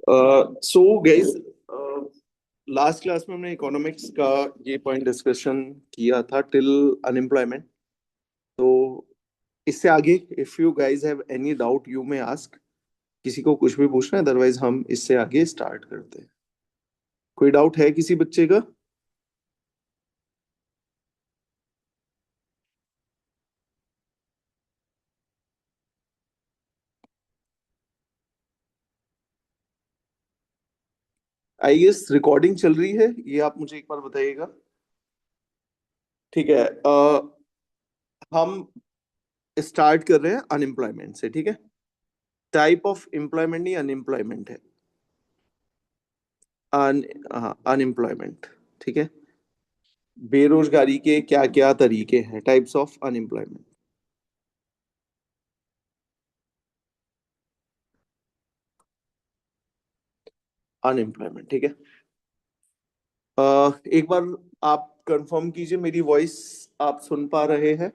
So guys, last class में हमने economics का ये पॉइंट डिस्कशन किया था टिल अनएम्प्लॉयमेंट। तो इससे आगे if you guys have any doubt you may ask. किसी को कुछ भी पूछना है, अदरवाइज हम इससे आगे स्टार्ट करते हैं। कोई डाउट है किसी बच्चे का? आई गेस रिकॉर्डिंग चल रही है, ये आप मुझे एक बार बताइएगा। ठीक है। हम स्टार्ट कर रहे हैं अनएम्प्लॉयमेंट से, ठीक है। टाइप ऑफ एम्प्लॉयमेंट नहीं, अनएम्प्लॉयमेंट है। अनएम्प्लॉयमेंट, ठीक है। बेरोजगारी के क्या क्या तरीके हैं, टाइप्स ऑफ अनएम्प्लॉयमेंट। अनएम्प्लॉयमेंट, ठीक है। एक बार आप कंफर्म कीजिए मेरी वॉइस आप सुन पा रहे हैं,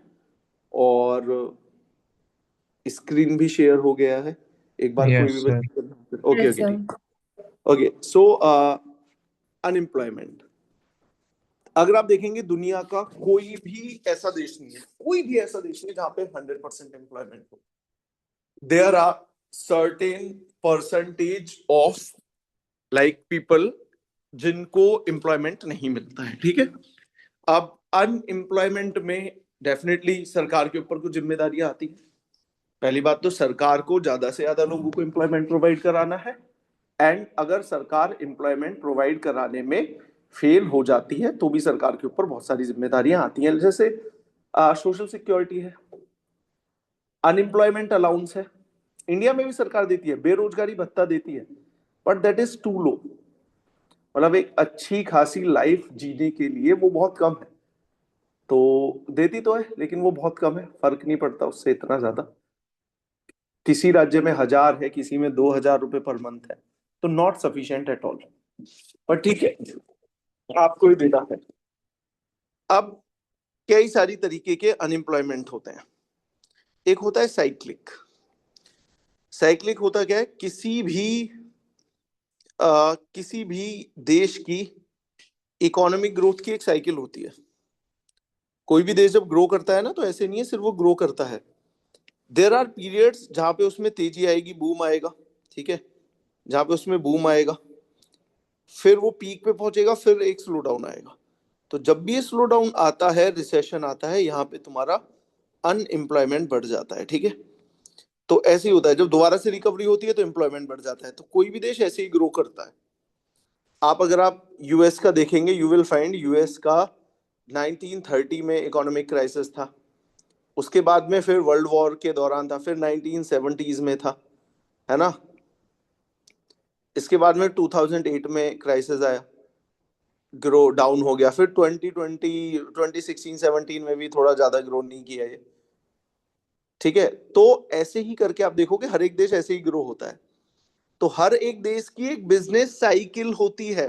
और स्क्रीन भी शेयर हो गया है। एक बार कोई यस भी सर। बच्चे, ओके Yes, ओके sir. ठीक। ओके सो अनएम्प्लॉयमेंट, अगर आप देखेंगे दुनिया का कोई भी ऐसा देश नहीं है, कोई भी ऐसा देश नहीं जहां पे 100% एम्प्लॉयमेंट हो। There are certain percentage of like people जिनको एम्प्लॉयमेंट नहीं मिलता है, ठीक है। अब अनएम्प्लॉयमेंट में डेफिनेटली सरकार के ऊपर कुछ जिम्मेदारियां आती हैं। पहली बात तो सरकार को ज्यादा से ज्यादा लोगों को एम्प्लॉयमेंट प्रोवाइड कराना है। एंड अगर सरकार एम्प्लॉयमेंट प्रोवाइड कराने में फेल हो जाती है तो भी सरकार के ऊपर बहुत सारी जिम्मेदारियां आती हैं, जैसे सोशल सिक्योरिटी है, अनएम्प्लॉयमेंट अलाउंस है। इंडिया में भी सरकार देती है, बेरोजगारी भत्ता देती है, but that is to low. मतलब एक अच्छी खासी लाइफ जीने के लिए वो बहुत कम है। तो देती तो है लेकिन वो बहुत कम है, फर्क नहीं पड़ता उससे इतना ज्यादा। किसी राज्य में 1,000 है, किसी में 2,000 रुपए पर मंथ है, तो नॉट सफिशिएंट एट ऑल। पर ठीक है, आपको ही देना है। अब कई सारी तरीके के अनएम्प्लॉयमेंट होते हैं। एक होता है साइक्लिक। साइक्लिक होता क्या है, किसी भी देश की इकोनॉमिक ग्रोथ की एक साइकिल होती है। कोई भी देश जब ग्रो करता है ना, तो ऐसे नहीं है सिर्फ वो ग्रो करता है। देर आर पीरियड्स जहां पे उसमें तेजी आएगी, बूम आएगा, ठीक है। जहां पे उसमें बूम आएगा, फिर वो पीक पे पहुंचेगा, फिर एक स्लो डाउन आएगा। तो जब भी ये स्लो डाउन आता है, रिसेशन आता है, यहाँ पे तुम्हारा अनएम्प्लॉयमेंट बढ़ जाता है, ठीक है। तो ऐसे ही होता है, जब दोबारा से रिकवरी होती है तो एम्प्लॉयमेंट बढ़ जाता है। तो कोई भी देश ऐसे ही ग्रो करता है। अगर आप यूएस का देखेंगे, यू विल फाइंड यूएस का 1930 में इकोनॉमिक क्राइसिस था। उसके बाद में फिर वर्ल्ड वॉर के दौरान था, फिर 1970s में था, है ना। इसके बाद में 2008 में क्राइसिस आया, ग्रो डाउन हो गया। फिर 2020 2016 17 में भी थोड़ा ज्यादा ग्रो नहीं किया ये, ठीक है। तो ऐसे ही करके आप देखोगे हर एक देश ऐसे ही ग्रो होता है। तो हर एक देश की एक बिजनेस साइकिल होती है।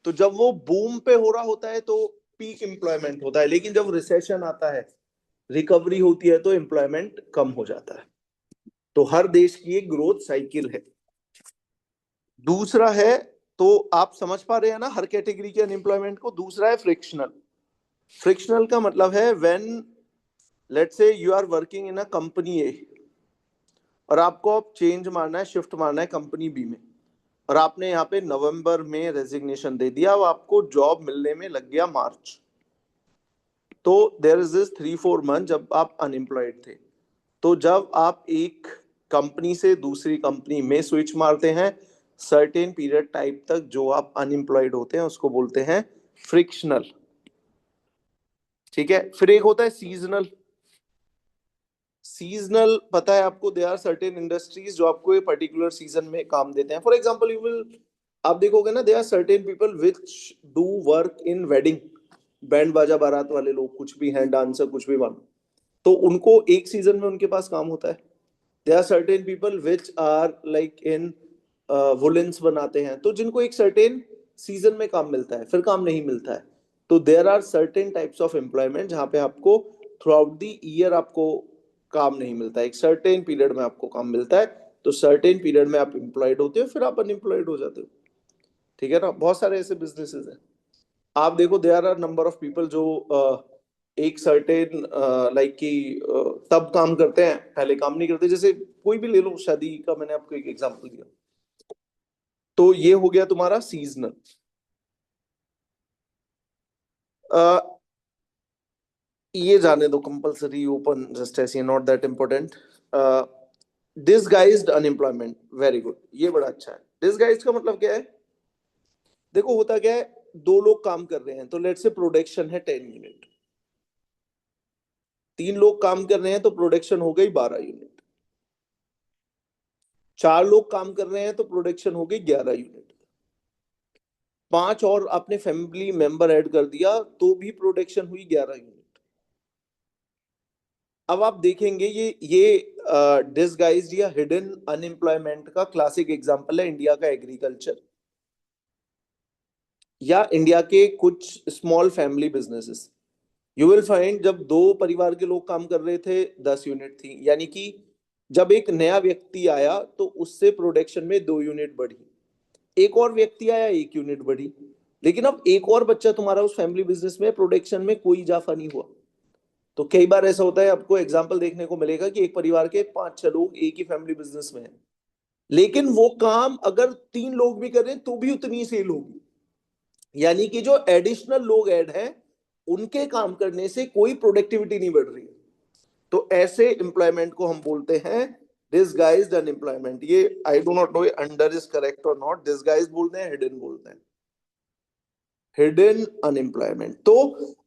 तो जब वो बूम पे हो रहा होता है तो पीक एम्प्लॉयमेंट होता है, लेकिन जब रिसेशन आता है, रिकवरी होती है, तो एम्प्लॉयमेंट कम हो जाता है। तो हर देश की एक ग्रोथ साइकिल है। दूसरा है, तो आप समझ पा रहे हैं ना हर कैटेगरी के अनएम्प्लॉयमेंट को। दूसरा है फ्रिक्शनल। फ्रिक्शनल का मतलब है when let's say you are working in a company A, और आपको अब चेंज मारना है, शिफ्ट मारना है कंपनी बी में, और आपने यहाँ पे नवंबर में रेजिग्नेशन दे दिया, अब आपको जॉब मिलने में लग गया मार्च। तो देयर इज दिस 3-4 मंथ जब आप अनएम्प्लॉयड थे। तो जब आप एक कंपनी से दूसरी कंपनी में स्विच मारते हैं, सर्टेन पीरियड टाइप तक जो आप अनएम्प्लॉयड होते हैं उसको बोलते हैं फ्रिक्शनल, ठीक है। फिर एक होता है सीजनल। सीजनल पता है आपको, दे आर सर्टेन इंडस्ट्रीज जो आपको एक पर्टिकुलर सीजन में काम देते हैं। फॉर एग्जांपल यू विल, आप देखोगे ना, they are certain people which do work in wedding, band बाजा बारात वाले लोग कुछ भी हैं, डांसर कुछ भी मानो, तो उनको एक सीजन में उनके पास काम होता है। They are certain people which are like in वुलेंस बनाते हैं, तो जिनको एक सर्टेन सीजन में काम मिलता है, फिर काम नहीं मिलता है। तो there are certain types of employment जहां पे आपको थ्रू आउट द ईयर आपको काम नहीं मिलता है, एक सर्टेन पीरियड में आपको काम मिलता है। तो सर्टेन पीरियड में आप एम्प्लॉयड होते हो, फिर आप अनएम्प्लॉयड हो जाते हो। ठीक है ना, बहुत सारे ऐसे बिजनेसेस हैं। आप देखो there are number of people जो एक सर्टेन लाइक कि तब काम करते हैं, पहले काम नहीं करते। जैसे कोई भी ले लो, शादी का मैंने आपको एक एग्जांपल दिया। तो ये हो गया तुम्हारा सीजनल। ये जाने दो, कंपलसरी ओपन जस्ट ऐसी, not that important. Disguised unemployment, very good, ये बड़ा अच्छा है। डिसगाइज्ड का मतलब क्या है? देखो होता क्या है, दो लोग काम कर रहे हैं, तो लेट्स से प्रोडक्शन है 10 यूनिट, तीन लोग काम कर रहे हैं तो प्रोडक्शन हो गई 12 यूनिट, चार लोग काम कर रहे हैं तो प्रोडक्शन हो गई 11 यूनिट, पांच और आपने फैमिली मेंबर ऐड कर दिया तो भी प्रोडक्शन हुई 11 यूनिट। अब आप देखेंगे ये डिसगाइज्ड या हिडन अनएम्प्लॉयमेंट का क्लासिक एग्जांपल है इंडिया का एग्रीकल्चर, या इंडिया के कुछ small family businesses. You will find जब दो परिवार के लोग काम कर रहे थे 10 यूनिट थी, यानी कि जब एक नया व्यक्ति आया तो उससे प्रोडक्शन में 2 यूनिट बढ़ी, एक और व्यक्ति आया 1 यूनिट बढ़ी। लेकिन अब एक और बच्चा तुम्हारा उस फैमिली बिजनेस में, प्रोडक्शन में कोई इजाफा नहीं हुआ। तो कई बार ऐसा होता है, आपको एग्जाम्पल देखने को मिलेगा कि एक परिवार के 5-6 लोग एक ही फैमिली बिजनेस में है, लेकिन वो काम अगर 3 लोग भी करें तो भी उतनी सेल होगी। यानी कि जो एडिशनल लोग ऐड हैं, उनके काम करने से कोई प्रोडक्टिविटी नहीं बढ़ रही है। तो ऐसे एम्प्लॉयमेंट को हम बोलते हैं डिसगाइज्ड अनएम्प्लॉयमेंट। ये I do not know under is correct और नॉट, डिसगाइज्ड बोलते हैं, हिडन बोलते हैं, हिडन अनएम्प्लॉयमेंट। तो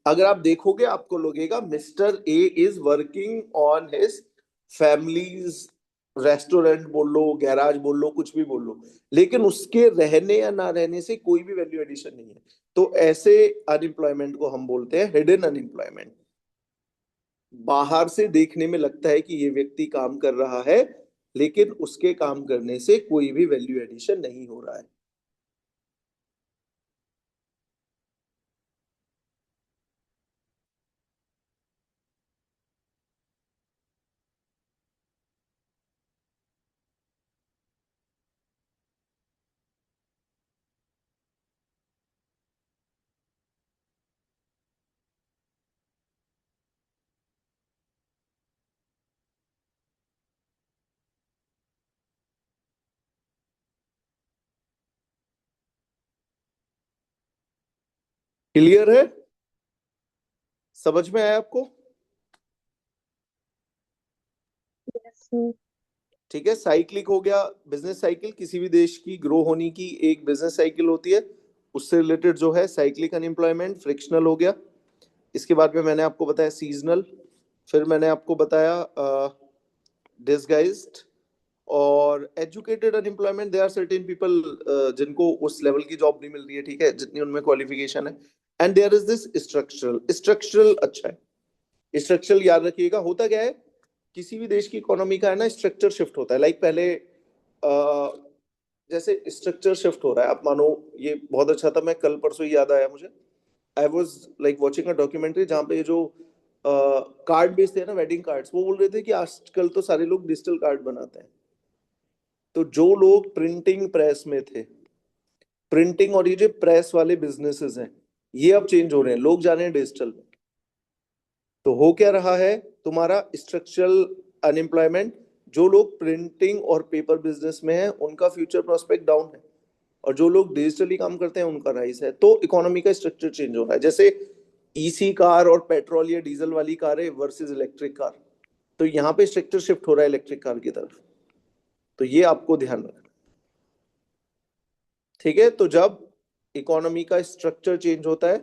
अगर आप देखोगे आपको लगेगा mister A is working on his families restaurant बोल लो, गैराज बोल लो, कुछ भी बोल लो, लेकिन उसके रहने या ना रहने से कोई भी वैल्यू एडिशन नहीं है। तो ऐसे अनएम्प्लॉयमेंट को हम बोलते हैं हिडन अनएम्प्लॉयमेंट। बाहर से देखने में लगता है कि ये व्यक्ति काम कर रहा है, लेकिन उसके काम करने से कोई भी वैल्यू एडिशन नहीं हो रहा है। क्लियर है? समझ में आया आपको? Yes, ठीक है, साइक्लिक हो गया। बिजनेस साइकिल किसी भी देश की ग्रो होने की एक बिजनेस साइकिल होती है, उससे रिलेटेड जो है साइक्लिक अनएम्प्लॉयमेंट। फ्रिक्शनल हो गया। इसके बाद में मैंने आपको बताया सीजनल, फिर मैंने आपको बताया डिसगाइज्ड और educated unemployment. They are certain people जिनको उस लेवल की जॉब नहीं मिल रही है, ठीक है, जितनी उनमें क्वालिफिकेशन है। And there is this structural. Structural अच्छा है, स्ट्रक्चरल याद रखिएगा। होता क्या है, किसी भी देश की इकोनॉमी का है ना स्ट्रक्चर शिफ्ट होता है। लाइक पहले जैसे स्ट्रक्चर शिफ्ट हो रहा है, आप मानो, ये बहुत अच्छा था, मैं कल परसों ही याद आया मुझे, I was like watching a documentary जहाँ पे जो कार्ड बेचते हैं ना, वेडिंग कार्ड्स, वो बोल रहे थे कि आजकल तो सारे लोग डिजिटल कार्ड बनाते हैं। तो जो लोग प्रिंटिंग प्रेस में थे, प्रिंटिंग और ये जो प्रेस वाले बिजनेसेस हैं, ये अब चेंज हो रहे हैं, लोग जा रहे हैं डिजिटल में। तो हो क्या रहा है, तुम्हारा स्ट्रक्चरल अनएम्प्लॉयमेंट, जो लोग प्रिंटिंग और पेपर बिजनेस में है उनका फ्यूचर प्रोस्पेक्ट डाउन है, और जो लोग डिजिटली काम करते हैं उनका राइज है। तो इकोनॉमी का स्ट्रक्चर चेंज हो रहा है। जैसे ईसी कार और पेट्रोल या डीजल वाली कारें वर्सेस इलेक्ट्रिक कार, तो यहाँ पे स्ट्रक्चर शिफ्ट हो रहा है इलेक्ट्रिक कार की तरफ। तो ये आपको ध्यान रखना। ठीक है, तो जब इकोनॉमी का स्ट्रक्चर चेंज होता है,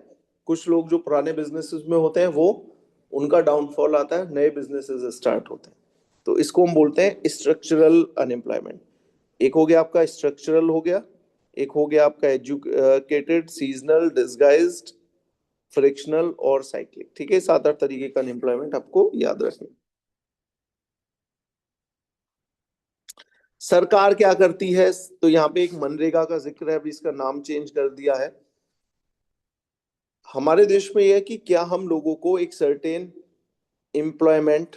कुछ लोग जो पुराने बिजनेसेस में होते हैं वो, उनका डाउनफॉल आता है, नए बिजनेसेस स्टार्ट होते हैं। तो इसको हम बोलते हैं स्ट्रक्चरल अनएम्प्लॉयमेंट। एक हो गया आपका स्ट्रक्चरल हो गया, एक हो गया आपका एजुकेटेड, सीजनल, डिसगाइज्ड, फ्रिक्शनल और साइक्लिक। ठीक है, 7-8 तरीके का अनएम्प्लॉयमेंट आपको याद रखना। सरकार क्या करती है, तो यहाँ पे एक मनरेगा का जिक्र है, अभी इसका नाम चेंज कर दिया है। हमारे देश में यह है कि क्या हम लोगों को एक सर्टेन एम्प्लॉयमेंट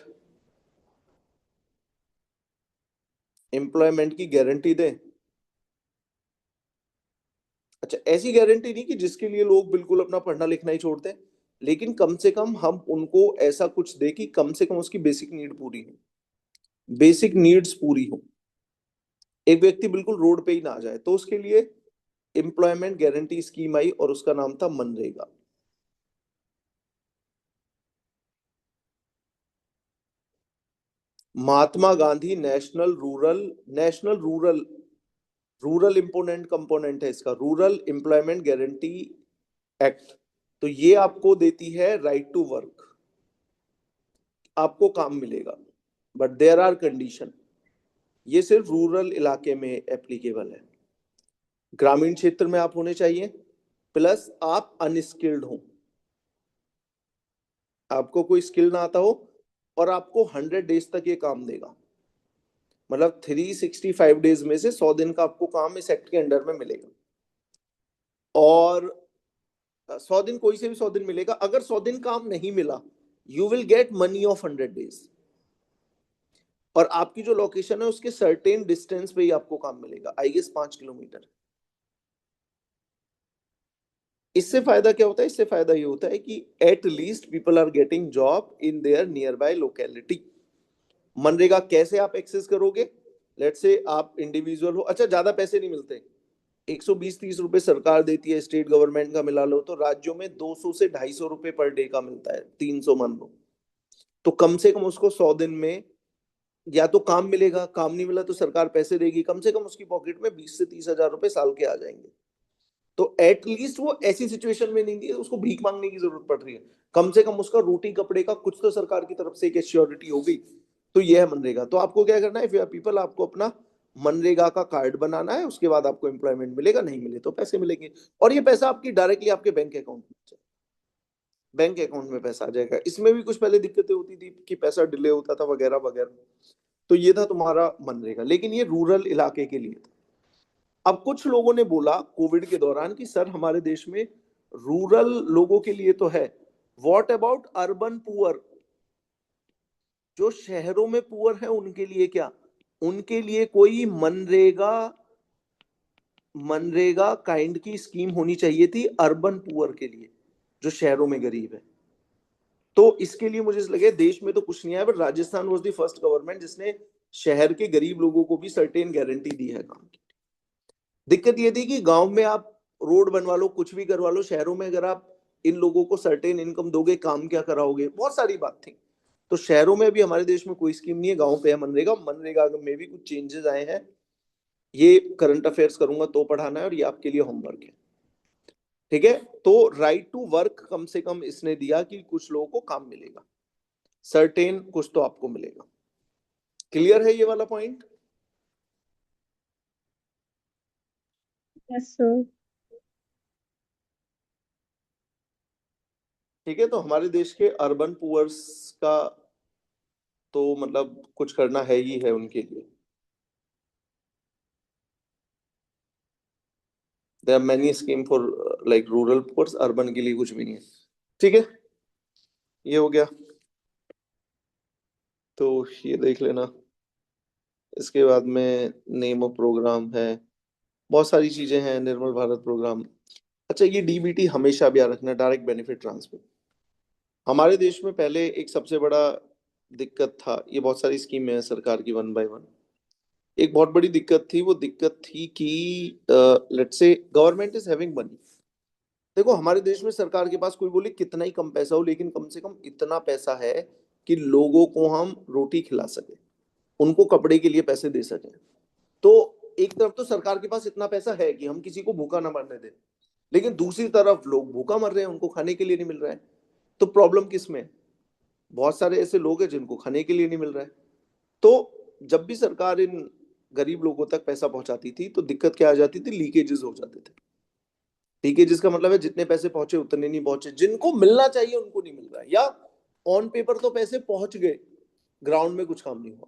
एम्प्लॉयमेंट की गारंटी दें। अच्छा, ऐसी गारंटी नहीं कि जिसके लिए लोग बिल्कुल अपना पढ़ना लिखना ही छोड़ दें, लेकिन कम से कम हम उनको ऐसा कुछ दे कि कम से कम उसकी बेसिक नीड पूरी हो, बेसिक नीड्स पूरी हो, एक व्यक्ति बिल्कुल रोड पे ही ना आ जाए। तो उसके लिए एम्प्लॉयमेंट गारंटी स्कीम आई और उसका नाम था MNREGA. Mahatma Gandhi national rural इंपोनेंट component है इसका, रूरल एम्प्लॉयमेंट गारंटी एक्ट। तो ये आपको देती है राइट टू वर्क, आपको काम मिलेगा, बट देयर आर कंडीशन। ये सिर्फ रूरल इलाके में एप्लीकेबल है, ग्रामीण क्षेत्र में आप होने चाहिए, प्लस आप अनस्किल्ड हो, आपको कोई स्किल ना आता हो, और आपको 100 डेज तक ये काम देगा। मतलब 365 डेज में से 100 दिन का आपको काम इस एक्ट के अंडर में मिलेगा। और 100 दिन, कोई से भी 100 दिन मिलेगा। अगर 100 दिन काम नहीं मिला, you will get money of 100 days, और आपकी जो लोकेशन है उसके सर्टेन डिस्टेंस पे ही आपको काम मिलेगा, आई गेस 5 किलोमीटर। इससे फायदा क्या होता है? इससे फायदा ये होता है कि at least people are getting job in their nearby locality. MNREGA कैसे आप एक्सेस करोगे? लेट से आप इंडिविजुअल हो, अच्छा ज्यादा पैसे नहीं मिलते, 120-30 रुपए सरकार देती है, स्टेट गवर्नमेंट का मिला लो तो राज्यों में 200 से 250 रुपए पर डे का मिलता है, 300 मान लो। तो कम से कम उसको 100 दिन में या तो काम मिलेगा, काम नहीं मिला तो सरकार पैसे देगी, कम से कम उसकी पॉकेट में 20 से 30 हजार रुपए साल के आ जाएंगे। तो एटलीस्ट वो ऐसी सिचुएशन में नहीं है उसको भीख मांगने की जरूरत पड़ रही है, कम से कम उसका रोटी कपड़े का कुछ तो सरकार की तरफ से एक एश्योरिटी होगी। तो ये है मनरेगा। तो आपको क्या करना है, इफ यू आर पीपल, आपको अपना मनरेगा का कार्ड बनाना है, उसके बाद आपको एम्प्लॉयमेंट मिलेगा, नहीं मिले तो पैसे मिलेंगे, और ये पैसा आपकी डायरेक्टली आपके बैंक अकाउंट में, बैंक अकाउंट में पैसा आ जाएगा। इसमें भी कुछ पहले दिक्कतें होती थी कि पैसा डिले होता था वगैरह वगैरह। तो ये था तुम्हारा मनरेगा, लेकिन ये रूरल इलाके के लिए था। अब कुछ लोगों ने बोला कोविड के दौरान कि सर हमारे देश में रूरल लोगों के लिए तो है, व्हाट अबाउट अर्बन पुअर, जो शहरों में पुअर है उनके लिए क्या? उनके लिए कोई मनरेगा मनरेगा काइंड की स्कीम होनी चाहिए थी अर्बन पुअर के लिए, जो शहरों में गरीब है। तो इसके लिए मुझे लगे देश में तो कुछ नहीं आया, but Rajasthan was the first government जिसने शहर के गरीब लोगों को भी सर्टेन गारंटी दी है काम की। दिक्कत ये थी कि गांव में आप रोड बनवा लो, कुछ भी करवा लो, शहरों में अगर आप इन लोगों को सर्टेन इनकम दोगे, काम क्या कराओगे, बहुत सारी बात थी। तो शहरों में भी हमारे देश में कोई स्कीम नहीं है, गांव पे है मनरेगा। मनरेगा में भी कुछ चेंजेस आए हैं, ये करंट अफेयर्स करूंगा तो पढ़ाना है, और ये आपके लिए होमवर्क है, ठीक है? तो राइट टू वर्क कम से कम इसने दिया कि कुछ लोगों को काम मिलेगा, सर्टेन कुछ तो आपको मिलेगा। क्लियर है ये वाला पॉइंट? Yes, sir. ठीक है, तो हमारे देश के अर्बन पुअर्स का तो मतलब कुछ करना है ही है उनके लिए। There are many scheme for like rural poors, urban के लिए कुछ भी नहीं है। ठीक है, ये हो गया, तो ये देख लेना। इसके बाद में नेम ऑफ प्रोग्राम है, बहुत सारी चीजें हैं, निर्मल भारत प्रोग्राम। अच्छा, ये डीबीटी हमेशा भी याद रखना, डायरेक्ट बेनिफिट ट्रांसफर। हमारे देश में पहले एक सबसे बड़ा दिक्कत था, ये बहुत सारी स्कीमें हैं सरकार की वन बाय वन। एक बहुत बड़ी दिक्कत थी, वो दिक्कत थी कि let's say government is having money. देखो हमारे देश में सरकार के पास कोई बोले कितना ही कम पैसा हो, लेकिन कम से कम इतना पैसा है कि लोगों को हम रोटी खिला सके, उनको कपड़े के लिए पैसे दे सके। तो एक तरफ तो सरकार के पास इतना पैसा है कि हम किसी को भूखा ना मरने दें, लेकिन दूसरी तरफ लोग भूखा मर रहे हैं, उनको खाने के लिए नहीं मिल रहा है। तो प्रॉब्लम किस में है? बहुत सारे ऐसे लोग हैं जिनको खाने के लिए नहीं मिल रहा है। तो जब भी सरकार इन गरीब लोगों तक पैसा पहुंचाती थी तो दिक्कत क्या आ जाती थी? लीकेजेस हो जाते थे। लीकेजेस का मतलब है जितने पैसे पहुंचे उतने नहीं पहुंचे, जिनको मिलना चाहिए उनको नहीं मिल रहा है, या ऑन पेपर तो पैसे पहुंच गए, ग्राउंड में कुछ काम नहीं हुआ।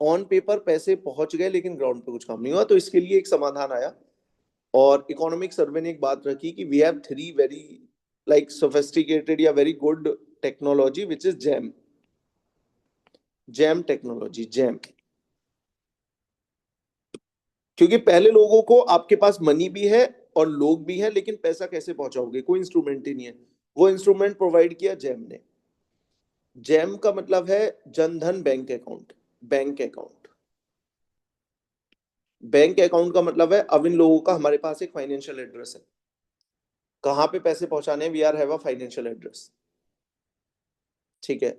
ऑन पेपर पैसे पहुंच गए लेकिन ग्राउंड पे कुछ काम नहीं हुआ। तो इसके लिए एक समाधान आया, और इकोनॉमिक सर्वे ने एक बात रखी कि we have three very like sophisticated या very good technology which is JAM. JAM technology, JAM. क्योंकि पहले लोगों को आपके पास मनी भी है और लोग भी हैं, लेकिन पैसा कैसे पहुंचाओगे, कोई इंस्ट्रूमेंट ही नहीं है। वो इंस्ट्रूमेंट प्रोवाइड किया जैम ने। जैम का मतलब है Jan Dhan bank account. Bank account, bank account का मतलब है अब इन लोगों का हमारे पास एक फाइनेंशियल एड्रेस है, कहाँ पे पैसे पहुंचाने, we are have a financial address. ठीक है,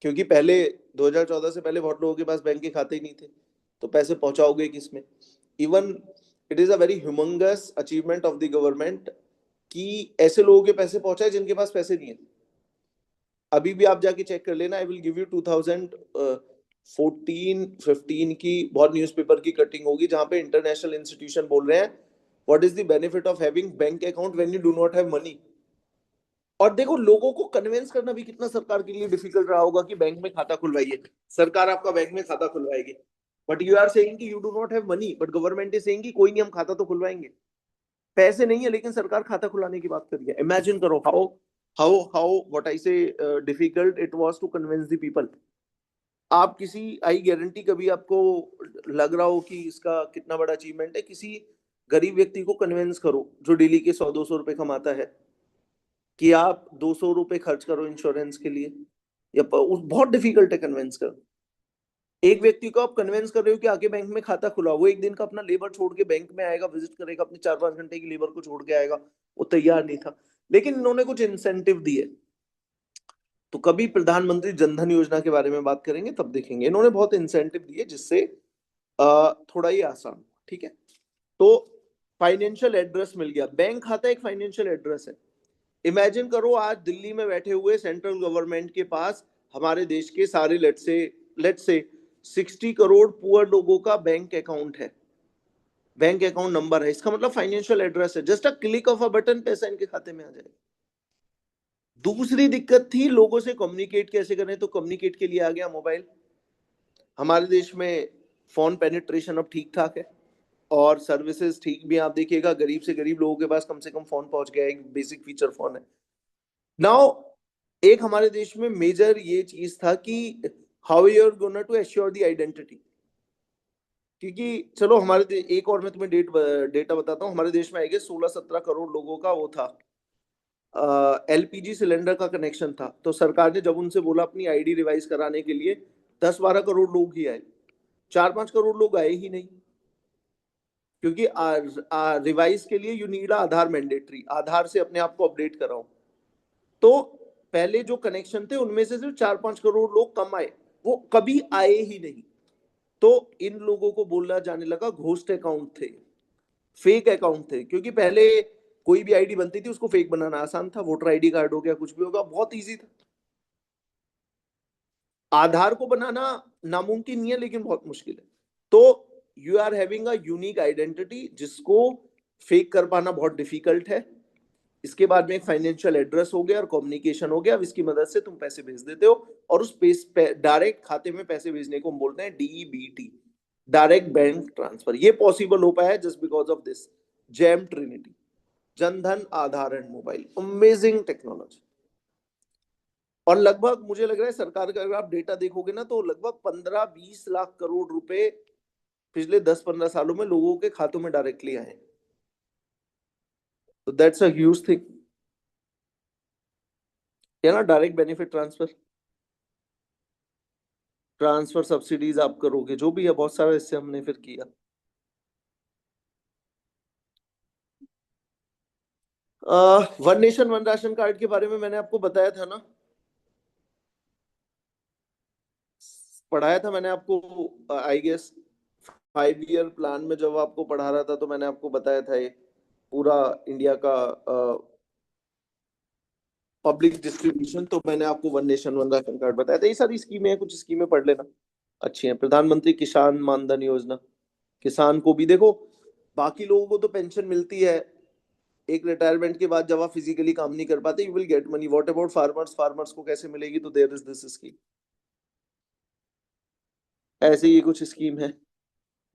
क्योंकि पहले 2014 से पहले बहुत लोगों के पास बैंक के खाते ही नहीं थे, तो पैसे पहुंचाओगे किसमें। Even it is a very humongous achievement of the government कि ऐसे लोगों के पैसे पहुंचाए जिनके पास पैसे नहीं है। अभी भी आप जाके चेक कर लेना, आई विल गिव यू 2014-15 की बहुत न्यूज़पेपर की कटिंग होगी जहां पे इंटरनेशनल इंस्टीट्यूशन बोल रहे हैं what is the benefit of having bank account when you do not have money. और देखो लोगों को कन्विंस करना भी कितना सरकार के लिए डिफिकल्ट रहा होगा कि बैंक में खाता खुलवाइए। सरकार आपका बैंक में खाता खुलवाएगी, बट यू आर सेइंग कि you do not have money, but government is saying कि कोई नहीं हम खाता तो खुलवाएंगे। पैसे नहीं है लेकिन सरकार खाता खुलाने की बात कर रही है। इमेजिन करो how what I say difficult it was to convince the people. आप किसी, आई गारंटी कभी आपको लग रहा हो कि इसका कितना बड़ा अचीवमेंट है, किसी गरीब व्यक्ति को कन्विंस करो जो डेली के 100-200 रुपए कमाता है कि आप 200 रुपए खर्च करो इंश्योरेंस के लिए, या बहुत डिफिकल्ट है कन्विंस कर। एक व्यक्ति को आप कन्विंस कर रहे हो कि आके बैंक में खाता खुला, वो एक दिन का अपना लेबर छोड़ के बैंक में आएगा, विजिट करेगा, अपने 4-5 घंटे की लेबर को छोड़ के आएगा, वो तैयार नहीं था। लेकिन इन्होंने कुछ इंसेंटिव दिए। तो कभी प्रधानमंत्री जनधन योजना के बारे में बात करेंगे तब देखेंगे, इन्होंने बहुत इंसेंटिव दिए जिससे थोड़ा ही आसान। ठीक है, तो फाइनेंशियल एड्रेस मिल गया। बैंक खाता एक फाइनेंशियल एड्रेस है। इमेजिन करो आज दिल्ली में बैठे हुए सेंट्रल गवर्नमेंट के पास हमारे देश के सारे लेट्स से 60 करोड़ पुअर लोगों का बैंक अकाउंट है, बैंक अकाउंट नंबर है। इसका मतलब फाइनेंशियल एड्रेस है, just a click of a button पैसा इनके खाते में आ जाएगा। दूसरी दिक्कत थी लोगों से कम्युनिकेट कैसे करें, तो कम्युनिकेट के लिए आ गया मोबाइल। हमारे देश में फोन पेनिट्रेशन अब ठीक ठाक है और सर्विसेज ठीक भी। आप देखिएगा गरीब से गरीब लोगों के पास कम से कम फोन पहुंच गया, एक बेसिक फीचर फोन है। नाउ एक हमारे देश में मेजर ये चीज था कि how you are gonna to assure the identity. क्योंकि चलो एक और मैं तुम्हें डेटा बताता हूँ। हमारे देश में आएगा 16-17 करोड़ लोगों का वो था, एलपीजी सिलेंडर का कनेक्शन था। तो सरकार ने जब उनसे बोला अपनी आईडी रिवाइज कराने के लिए, 10-12 करोड़ लोग ही आए, 4-5 करोड़ लोग आए ही नहीं। क्योंकि रिवाइज के लिए यू नीड आधार मैंडेटरी, आधार से अपने आप को अपडेट कराओ। तो पहले जो कनेक्शन थे उनमें से सिर्फ 4-5 करोड़ लोग कम आए, वो कभी आए ही नहीं। तो इन लोगों को बोलना जाने लगा घोस्ट अकाउंट थे, फेक अकाउंट थे। क्योंकि पहले कोई भी आईडी बनती थी उसको फेक बनाना आसान था, वोटर आईडी कार्ड हो गया, कुछ भी होगा, बहुत इजी था। आधार को बनाना नामुमकिन नहीं है लेकिन बहुत मुश्किल है। तो you are having a unique identity जिसको फेक कर पाना बहुत डिफिकल्ट है। इसके बाद में एक फाइनेंशियल एड्रेस हो गया और कम्युनिकेशन हो गया। अब इसकी मदद से तुम पैसे भेज देते हो और उस डायरेक्ट खाते में पैसे भेजने को हम बोलते हैं डीबीटी, डायरेक्ट बैंक ट्रांसफर। ये पॉसिबल हो पाया है just because of this jam Trinity, Jan Dhan, Aadhaar and mobile. Amazing technology. और लगभग मुझे लग रहा है सरकार का अगर आप डेटा देखोगे ना तो लगभग 15-20 लाख करोड़ रुपए पिछले 10-15 सालों में लोगों के खातों में डायरेक्टली आए। तो दैट्स अ ह्यूज थिंग, है ना। Direct benefit transfer, transfer subsidies आप करोगे, जो भी है बहुत सारा इससे हमने फिर किया। One nation one ration card के बारे में मैंने आपको बताया था ना, पढ़ाया था मैंने आपको, आई गेस 5 ईयर प्लान में जब आपको पढ़ा रहा था तो मैंने आपको बताया था ये पूरा इंडिया का पब्लिक डिस्ट्रीब्यूशन। तो मैंने आपको one nation one ration card बताया था। ये सारी स्कीमें हैं, कुछ स्कीमें पढ़ लेना, अच्छी हैं। प्रधानमंत्री किसान मानधन योजना, किसान को भी देखो, बाकी लोगों को तो पेंशन मिलती है एक रिटायरमेंट के बाद जब आप फिजिकली काम नहीं कर पाते, you will get money. What about farmers, farmers को कैसे मिलेगी, तो देयर इज दिस स्कीम। ऐसे ही कुछ स्कीम है।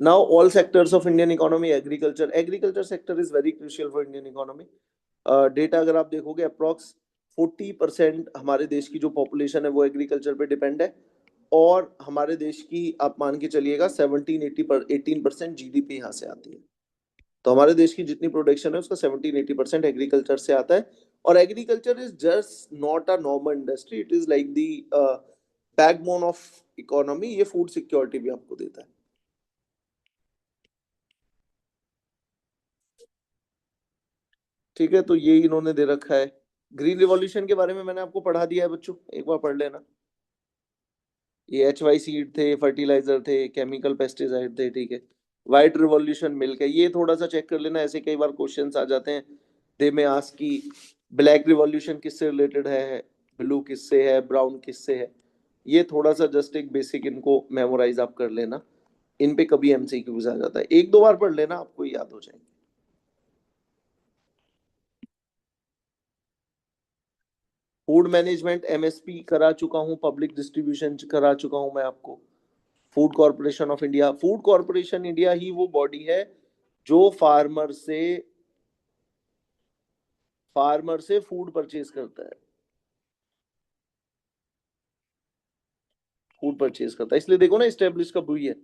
Now all sectors of Indian economy, agriculture, agriculture sector is very crucial for Indian economy. Data अगर आप देखोगे अप्रोक्स 40% हमारे देश की जो पॉपुलेशन है वो एग्रीकल्चर पे डिपेंड है। और हमारे देश की आप मान के चलिएगा 18% जीडीपी यहाँ से आती है। तो हमारे देश की जितनी प्रोडक्शन है उसका 17-80% एग्रीकल्चर से आता है। और agriculture is just not a normal industry, it is like the backbone of economy. ये फूड सिक्योरिटी भी आपको देता है। ठीक है, तो ये इन्होंने दे रखा है। ग्रीन रिवॉल्यूशन के बारे में मैंने आपको पढ़ा दिया है बच्चों, एक बार पढ़ लेना। ये HY सीड थे, फर्टिलाइजर थे, केमिकल पेस्टिसाइड थे, ठीक है। व्हाइट रिवॉल्यूशन मिल्क है, ये थोड़ा सा चेक कर लेना, ऐसे कई बार क्वेश्चंस आ जाते हैं। दे में आस्क की ब्लैक रिवॉल्यूशन किससे रिलेटेड है, ब्लू किससे है, ब्राउन किससे है। ये थोड़ा सा जस्ट एक बेसिक इनको मेमोराइज आप कर लेना। इन पे कभी MCQs आ जाता है, एक दो बार पढ़ लेना, आपको याद हो जाएंगे। फूड मैनेजमेंट MSP करा चुका हूँ, पब्लिक डिस्ट्रीब्यूशन करा चुका हूँ मैं आपको। Food corporation of India, food corporation India ही वो बॉडी है जो फार्मर से फूड परचेज करता है, फूड परचेज करता है। इसलिए देखो ना, स्टेब्लिश कब हुई है,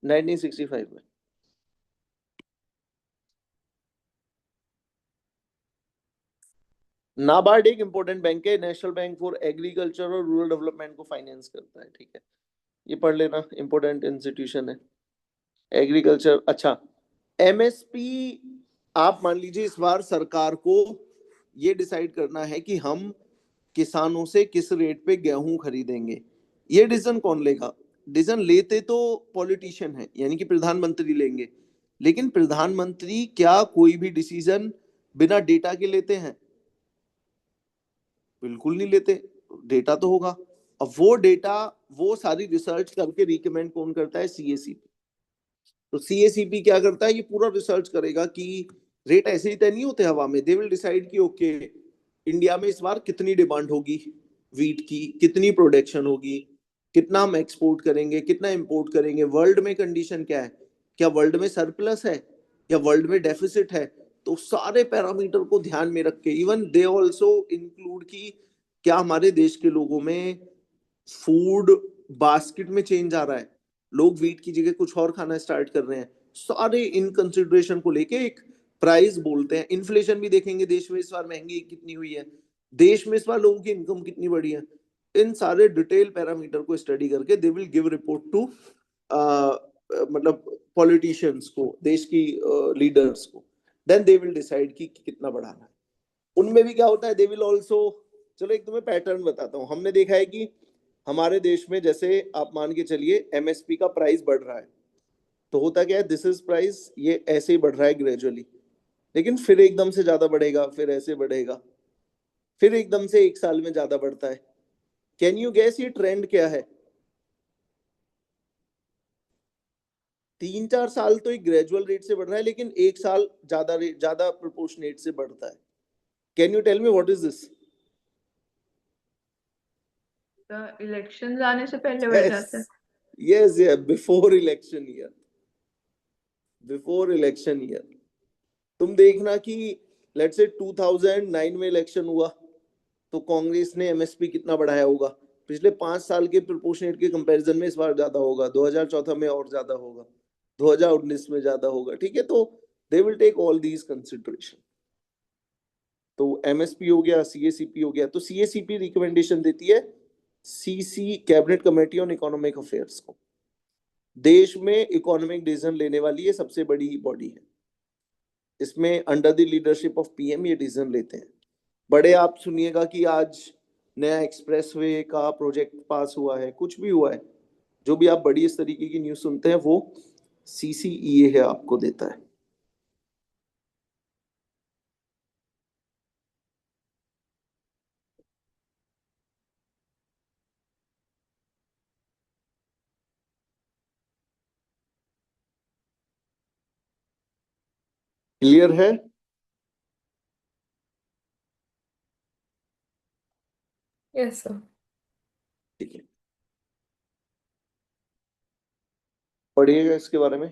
1965 में। नाबार्ड एक इंपॉर्टेंट बैंक है, नेशनल बैंक फॉर एग्रीकल्चर और रूरल डेवलपमेंट को फाइनेंस करता है, ठीक है। ये पढ़ लेना, इंपॉर्टेंट इंस्टीट्यूशन है एग्रीकल्चर। अच्छा, MSP, आप मान लीजिए इस बार सरकार को ये डिसाइड करना है कि हम किसानों से किस रेट पे गेहूं खरीदेंगे। ये डिसीजन कौन लेगा? डिसीजन लेते तो पॉलिटिशियन है, यानी कि प्रधानमंत्री लेंगे। लेकिन प्रधानमंत्री क्या कोई भी डिसीजन बिना डेटा के लेते हैं? बिल्कुल नहीं लेते। डेटा तो होगा। अब वो डेटा, वो सारी रिसर्च करके रिकमेंड कौन करता है? CACP। तो CACP क्या करता है? ये पूरा रिसर्च करेगा कि रेट ऐसे ही तय नहीं होते हवा में। दे विल डिसाइड कि ओके, इंडिया में इस बार कितनी डिमांड होगी वीट की, कितनी प्रोडक्शन होगी, कितना हम एक्सपोर्ट करेंगे, कितना इंपोर्ट करेंगे, वर्ल्ड में कंडीशन क्या है, क्या वर्ल्ड में सरप्लस है या वर्ल्ड में डेफिसिट है। तो सारे पैरामीटर को ध्यान में रख के, इवन दे ऑल्सो इंक्लूड की क्या हमारे देश के लोगों में फूड बास्केट में चेंज आ रहा है, लोग वीट की जगह कुछ और खाना स्टार्ट कर रहे हैं। सारे इन कंसिडरेशन को लेके एक प्राइस बोलते हैं। इन्फ्लेशन भी देखेंगे, देश में इस बार महंगी कितनी हुई है, देश में इस बार लोगों की इनकम कितनी बढ़ी है। इन सारे डिटेल पैरामीटर को स्टडी करके they will give report to मतलब पॉलिटिशियंस को, देश की लीडर्स को। देन दे विल डिसाइड कि कितना बढ़ाना है। उनमें भी क्या होता है, दे विल ऑल्सो, चलो एक तुम्हें पैटर्न बताता हूँ। हमने देखा है कि हमारे देश में जैसे आप मान के चलिए MSP का प्राइस बढ़ रहा है, तो होता क्या है, दिस इज प्राइस, ये ऐसे ही बढ़ रहा है ग्रेजुअली, लेकिन फिर एकदम से ज्यादा बढ़ेगा, फिर ऐसे बढ़ेगा, फिर एकदम से एक साल में ज्यादा बढ़ता है। कैन यू गैस ये ट्रेंड क्या है? 3-4 साल तो एक ग्रेजुअल रेट से बढ़ रहा है, लेकिन एक साल ज्यादा रेट, ज्यादा प्रोपोर्शनेट से बढ़ता है। Can you tell me what is this? Election आने से पहले बढ़ यस, जाता है। Yes, before election year, before election year. तुम देखना कि लेट्स से 2009 में इलेक्शन हुआ, तो कांग्रेस ने MSP कितना बढ़ाया होगा? पिछले 5 साल के प्रोपोर्शनेट के कंपैरिजन में इस बार ज्यादा होगा, 2014 में और ज्यादा होगा, 2019 में ज्यादा होगा, ठीक है। तो they will take all these consideration. तो MSP हो गया, CACP हो गया। तो CACP रिकमेंडेशन देती है CC, cabinet committee on economic affairs को। देश में इकोनॉमिक डिसीजन लेने वाली ये सबसे बड़ी बॉडी है। इसमें under the leadership of PM ये डिसीजन लेते हैं। बड़े आप सुनिएगा कि आज नया एक्सप्रेसवे का प्रोजेक्ट पास हुआ है, कुछ भी हुआ है, जो भी आप बड़ी इस तरीके की न्यूज सुनते हैं, वो CCEA है, आपको देता है। क्लियर है? Yes sir. ठीक है, पढ़िएगा इसके बारे में।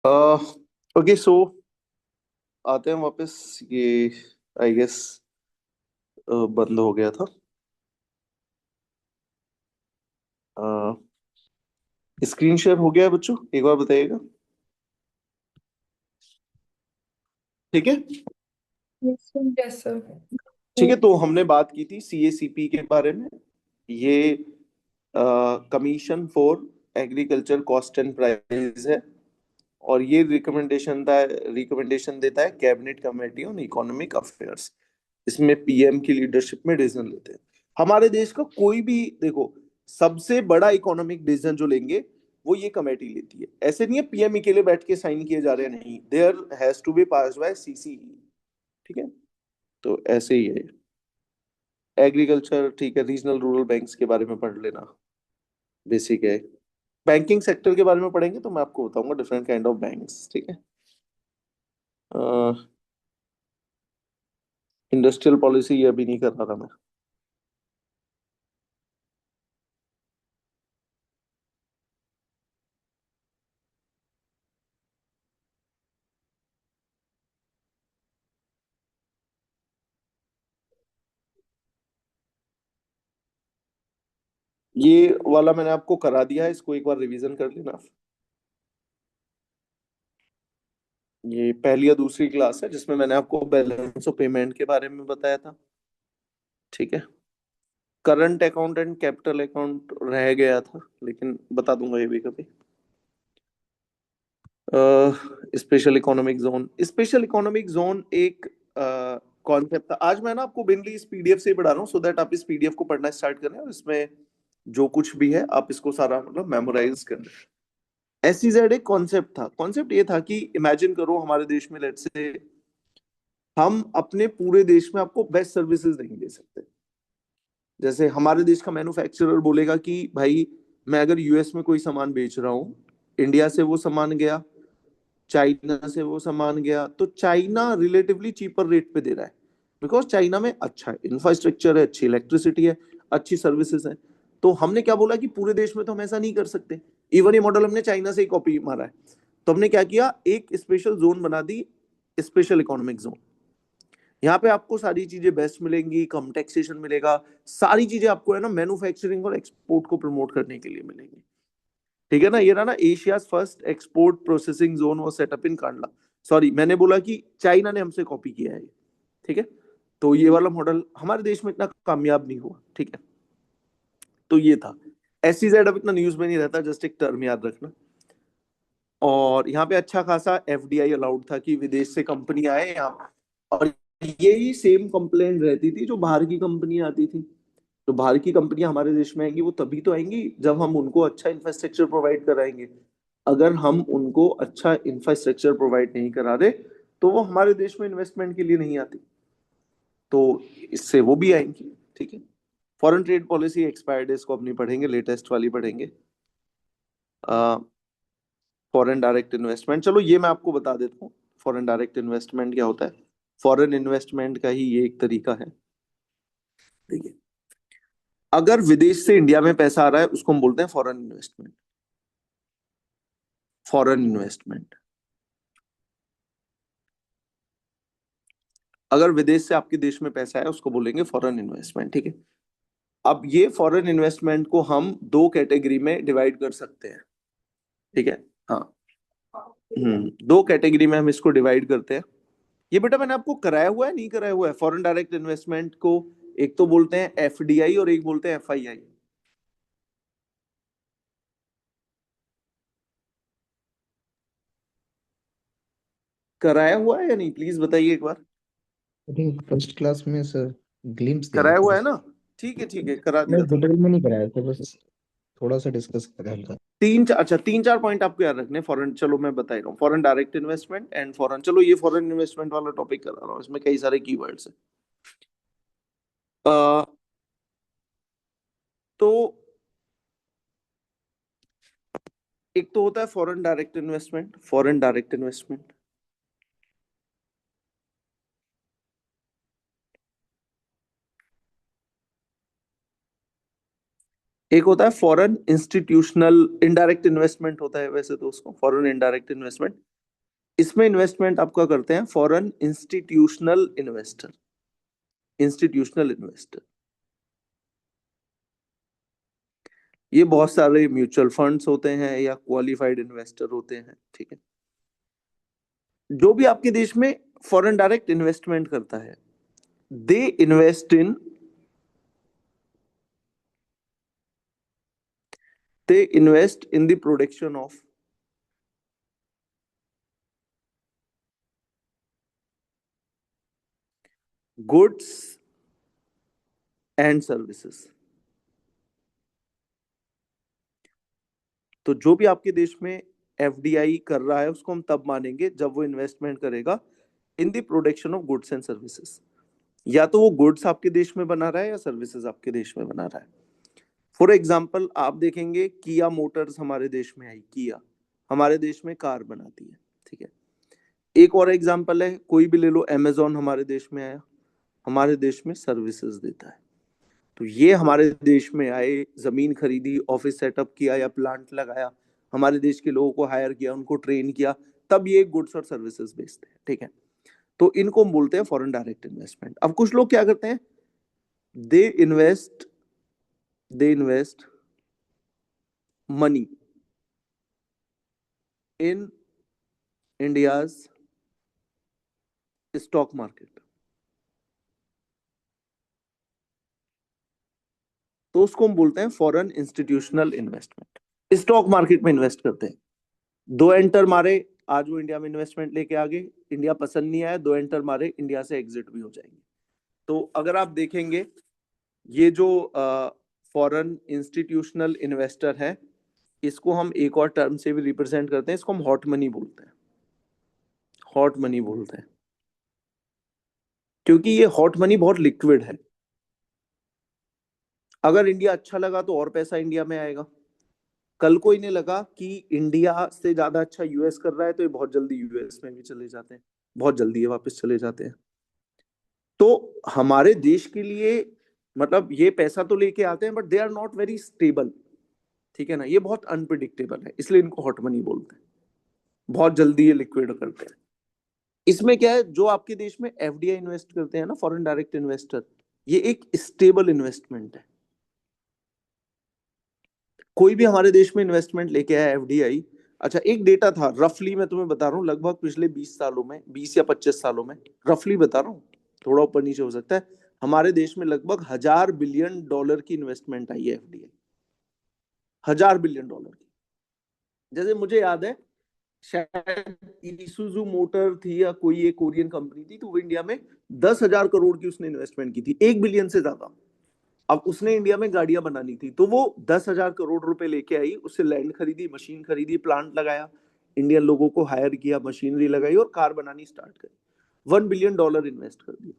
ओके सो आते हैं वापस। ये आई गेस बंद हो गया था। स्क्रीन शेयर हो गया है बच्चों, एक बार बताइएगा। ठीक है। Yes, sir. Yes, sir. ठीक है, तो हमने बात की थी सीएसीपी के बारे में। ये commission for agriculture cost and price है, और ये रिकमेंडेशन देता है cabinet committee on economic affairs. इसमें पीएम की लीडरशिप में डिसीजन लेते हैं। हमारे देश का कोई भी, देखो, सबसे बड़ा इकोनॉमिक डिसीजन जो लेंगे वो ये कमेटी लेती है। ऐसे नहीं है पीएम अकेले बैठ के साइन किए जा रहे हैं, नहीं, there has to be passed by CC. ठीक है, तो ऐसे ही है। एग्रीकल्चर ठीक है, रीजनल रूरल बैंक्स के बारे में पढ़ लेना, बेसिक है। बैंकिंग सेक्टर के बारे में पढ़ेंगे तो मैं आपको बताऊंगा डिफरेंट काइंड ऑफ बैंक्स। ठीक है। इंडस्ट्रियल पॉलिसी ये अभी नहीं कर रहा था मैं। ये वाला मैंने आपको करा दिया है, इसको एक बार रिवीजन कर लेना। ये पहली या दूसरी क्लास है जिसमें मैंने आपको बैलेंस ऑफ पेमेंट के बारे में बताया था। ठीक है। Current account and capital account रह गया था, लेकिन बता दूंगा ये भी कभी। Special economic zone, special economic zone एक कॉन्सेप्ट था। आज मैं ना आपको मेनली इस पीडीएफ से ही पढ़ा रहा हूँ, सो दैट आप इस पीडीएफ को पढ़ना स्टार्ट करें और इसमें जो कुछ भी है आप इसको सारा मतलब मेमोराइज करें। एसईजेड एक कॉन्सेप्ट था। कॉन्सेप्ट ये था कि इमेजिन करो हमारे देश में, लेट्स से हम अपने पूरे देश में आपको बेस्ट सर्विसेज नहीं दे सकते। जैसे हमारे देश का मैन्युफैक्चरर बोलेगा कि भाई मैं अगर यूएस में कोई सामान बेच रहा हूँ, इंडिया से वो सामान गया, चाइना से वो सामान गया, तो चाइना रिलेटिवली चीपर रेट पे दे रहा है, बिकॉज चाइना में अच्छा इंफ्रास्ट्रक्चर है, अच्छी इलेक्ट्रिसिटी है, अच्छी सर्विसेज है। तो हमने क्या बोला कि पूरे देश में तो हम ऐसा नहीं कर सकते। इवन ये मॉडल हमने चाइना से ही कॉपी मारा है। तो हमने क्या किया, एक स्पेशल जोन बना दी, स्पेशल इकोनॉमिक जोन। यहाँ पे आपको सारी चीजें बेस्ट मिलेंगी, कम टैक्सेशन मिलेगा, सारी चीजें आपको है ना मैन्युफैक्चरिंग और एक्सपोर्ट को प्रमोट करने के लिए मिलेंगी। ठीक है ना। ये रहा ना, Asia first export processing zone was setup in Kandla. Sorry, मैंने बोला कि चाइना ने हमसे कॉपी किया है। ठीक है। तो ये वाला मॉडल हमारे देश में इतना कामयाब नहीं हुआ। ठीक है। तो ये था। एसईजेड अब इतना न्यूज में नहीं रहता, जस्ट एक टर्म याद रखना। और यहाँ पे अच्छा खासा एफडीआई अलाउड था कि विदेश से कंपनी आए यहाँ। और यही सेम कंप्लेंट रहती थी जो बाहर की कंपनी आती थी। तो बाहर की कंपनियां हमारे देश में आएंगी, वो तभी तो आएंगी जब हम उनको अच्छा इंफ्रास्ट्रक्चर प्रोवाइड कराएंगे। अगर हम उनको अच्छा इंफ्रास्ट्रक्चर प्रोवाइड नहीं करा रहे तो वो हमारे देश में इन्वेस्टमेंट के लिए नहीं आती। तो इससे वो भी आएंगी। ठीक है। फॉरेन ट्रेड पॉलिसी एक्सपायर्ड है, इसको अपनी पढ़ेंगे, लेटेस्ट वाली पढ़ेंगे। फॉरेन डायरेक्ट इन्वेस्टमेंट, चलो ये मैं आपको बता देता हूँ। फॉरेन डायरेक्ट इन्वेस्टमेंट क्या होता है? फॉरेन इन्वेस्टमेंट का ही ये एक तरीका है। देखिए, अगर विदेश से इंडिया में पैसा आ रहा है उसको हम बोलते हैं फॉरेन इन्वेस्टमेंट। Foreign investment. अगर विदेश से आपके देश में पैसा है उसको बोलेंगे फॉरेन इन्वेस्टमेंट। ठीक है। अब ये फॉरेन इन्वेस्टमेंट को हम दो कैटेगरी में डिवाइड कर सकते हैं। ठीक है। हाँ। दो कैटेगरी में हम इसको डिवाइड करते हैं। ये बेटा मैंने आपको कराया हुआ है, नहीं कराया हुआ है? फॉरेन डायरेक्ट इन्वेस्टमेंट को एक तो बोलते हैं एफडीआई और एक बोलते हैं एफआईआई। कराया हुआ है या नहीं, प्लीज बताइए एक बार। आई थिंक फर्स्ट क्लास में सर ग्लिम्स दिया कराया था हुआ है बस। ना? ठीक है, करा नहीं, दिया था। डिटेल में नहीं कराया था, बस थोड़ा सा डिस्कस करा हल्का। अच्छा, तीन चार पॉइंट आपको याद रखने फॉरेन, चलो मैं बता रहा हूँ। Foreign direct investment and foreign, चलो ये फॉरेन इन्वेस्टमेंट वाला टॉपिक करा रहा हूँ, इसमें कई सारे कीवर्ड्स हैं। तो एक तो होता है foreign direct investment, foreign direct investment. एक होता है फॉरेन इंस्टीट्यूशनल इनडायरेक्ट इन्वेस्टमेंट होता है वैसे तो उसको, फॉरेन इनडायरेक्ट इन्वेस्टमेंट। इसमें इन्वेस्टमेंट आपका करते हैं foreign institutional investor. Institutional investor ये बहुत सारे म्यूचुअल फंड्स होते हैं या क्वालिफाइड इन्वेस्टर होते हैं, ठीक है। जो भी आपके देश में फॉरेन डायरेक्ट इन्वेस्टमेंट करता है, they invest in the production of goods and services. तो जो भी आपके देश में एफडीआई कर रहा है उसको हम तब मानेंगे जब वो इन्वेस्टमेंट करेगा in the production of goods and services. या तो वो गुड्स आपके देश में बना रहा है या सर्विसेज आपके देश में बना रहा है। फॉर एग्जाम्पल आप देखेंगे किया मोटर्स हमारे देश में आई, किया हमारे देश में कार बनाती है, ठीक है। एक और एग्जाम्पल है, कोई भी ले लो, अमेजोन हमारे देश में आया, हमारे देश में सर्विसेज देता है। तो ये हमारे देश में आए, जमीन खरीदी, ऑफिस सेटअप किया या प्लांट लगाया, हमारे देश के लोगों को हायर किया, उनको ट्रेन किया, तब ये गुड्स और सर्विसेज बेचते हैं, ठीक है। तो इनको हम बोलते हैं फॉरेन डायरेक्ट इन्वेस्टमेंट। अब कुछ लोग क्या करते हैं, they invest money in India's stock market. तो उसको हम बोलते हैं foreign institutional investment. Stock market में इन्वेस्ट करते हैं, दो एंटर मारे, आज वो इंडिया में इन्वेस्टमेंट लेके आ गए, इंडिया पसंद नहीं आया, दो एंटर मारे, इंडिया से एग्जिट भी हो जाएंगे। तो अगर आप देखेंगे ये जो फॉरेन इंस्टीट्यूशनल इन्वेस्टर है, इसको हम एक और टर्म से भी रिप्रेजेंट करते हैं, इसको हम हॉट मनी बोलते हैं। हॉट मनी बोलते हैं क्योंकि ये हॉट मनी बहुत लिक्विड है। अगर इंडिया अच्छा लगा तो और पैसा इंडिया में आएगा। कल को इन्हें लगा कि इंडिया से ज्यादा अच्छा यूएस कर रहा है तो ये बहुत जल्दी यूएस में भी चले जाते हैं, बहुत जल्दी ये वापस चले जाते हैं। तो हमारे देश के लिए मतलब ये पैसा तो लेके आते हैं but they are not very stable, ठीक है ना। ये बहुत अनप्रिडिक्टेबल है, इसलिए इनको हॉट मनी बोलते हैं। बहुत जल्दी ये लिक्विड करते हैं। इसमें क्या है, जो आपके देश में एफडीआई इन्वेस्ट करते हैं ना, फॉरेन डायरेक्ट इन्वेस्टर, ये एक स्टेबल इन्वेस्टमेंट है। कोई भी हमारे देश में इन्वेस्टमेंट लेके आया एफडीआई, अच्छा एक डेटा था रफली, मैं तुम्हें बता रहा हूँ, लगभग पिछले 20 सालों में, 20 या 25 सालों में, रफली बता रहा हूँ, थोड़ा ऊपर नीचे हो सकता है, हमारे देश में लगभग $1,000 बिलियन की इन्वेस्टमेंट आई है एफडीआई। $1,000 बिलियन की। जैसे मुझे याद है, शायद इसूजू मोटर थी या कोई एक कोरियन कंपनी थी, तो वो इंडिया में 10,000 करोड़ की उसने इन्वेस्टमेंट की थी, 1 बिलियन से ज्यादा। अब उसने इंडिया में गाड़ियां बनानी थी, तो वो 10,000 करोड़ रुपए लेके आई, उससे लैंड खरीदी, मशीन खरीदी, प्लांट लगाया, इंडियन लोगों को हायर किया, मशीनरी लगाई और कार बनानी स्टार्ट करी, $1 बिलियन इन्वेस्ट कर दिया।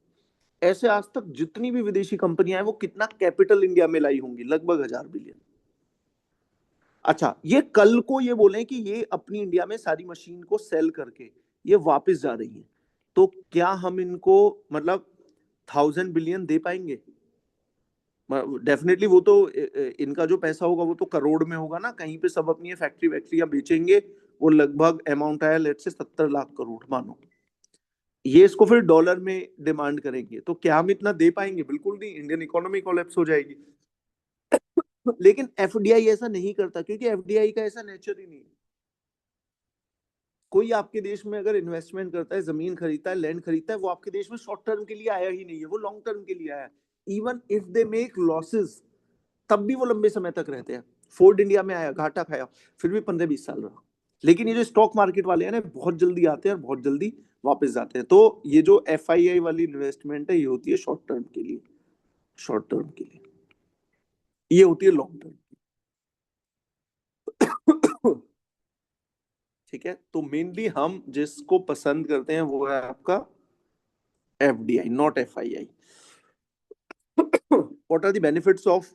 ऐसे आज तक जितनी भी विदेशी कंपनियां हैं वो कितना कैपिटल इंडिया में लाई होंगी, लगभग 1,000 बिलियन। अच्छा, ये कल को ये बोले कि ये अपनी इंडिया में सारी मशीन को सेल करके ये वापस जा रही है, तो क्या हम इनको मतलब 1,000 बिलियन दे पाएंगे? डेफिनेटली वो तो इनका जो पैसा होगा वो तो करोड़ में होगा ना, कहीं पे सब अपनी फैक्ट्री वैक्ट्रियां बेचेंगे, वो लगभग अमाउंट आया लेट से 70 लाख करोड़ मानो, ये इसको फिर डॉलर में डिमांड करेंगे, तो क्या हम इतना दे पाएंगे? बिल्कुल नहीं, इंडियन इकोनॉमी कोलैप्स हो जाएगी। लेकिन एफडीआई ऐसा नहीं करता, क्योंकि एफडीआई का ऐसा नेचर ही नहीं है। कोई आपके देश में अगर इन्वेस्टमेंट करता है, जमीन खरीदता है, लैंड खरीदता है, वो आपके देश में शॉर्ट टर्म के लिए आया ही नहीं है, वो लॉन्ग टर्म के लिए आया है। Even if they make losses, तब भी वो लंबे समय तक रहते हैं। फोर्ड इंडिया में आया, घाटा खाया, फिर भी 15-20 साल रहा। लेकिन ये जो स्टॉक मार्केट वाले हैं ना, बहुत जल्दी आते हैं और बहुत जल्दी वापस जाते हैं। तो ये जो एफआईआई वाली इन्वेस्टमेंट है, ये होती है शॉर्ट टर्म के लिए, शॉर्ट टर्म के लिए, ये होती है लॉन्ग टर्म। ठीक है, तो मेनली हम जिसको पसंद करते हैं वो है आपका FDI, not FII. what are the benefits of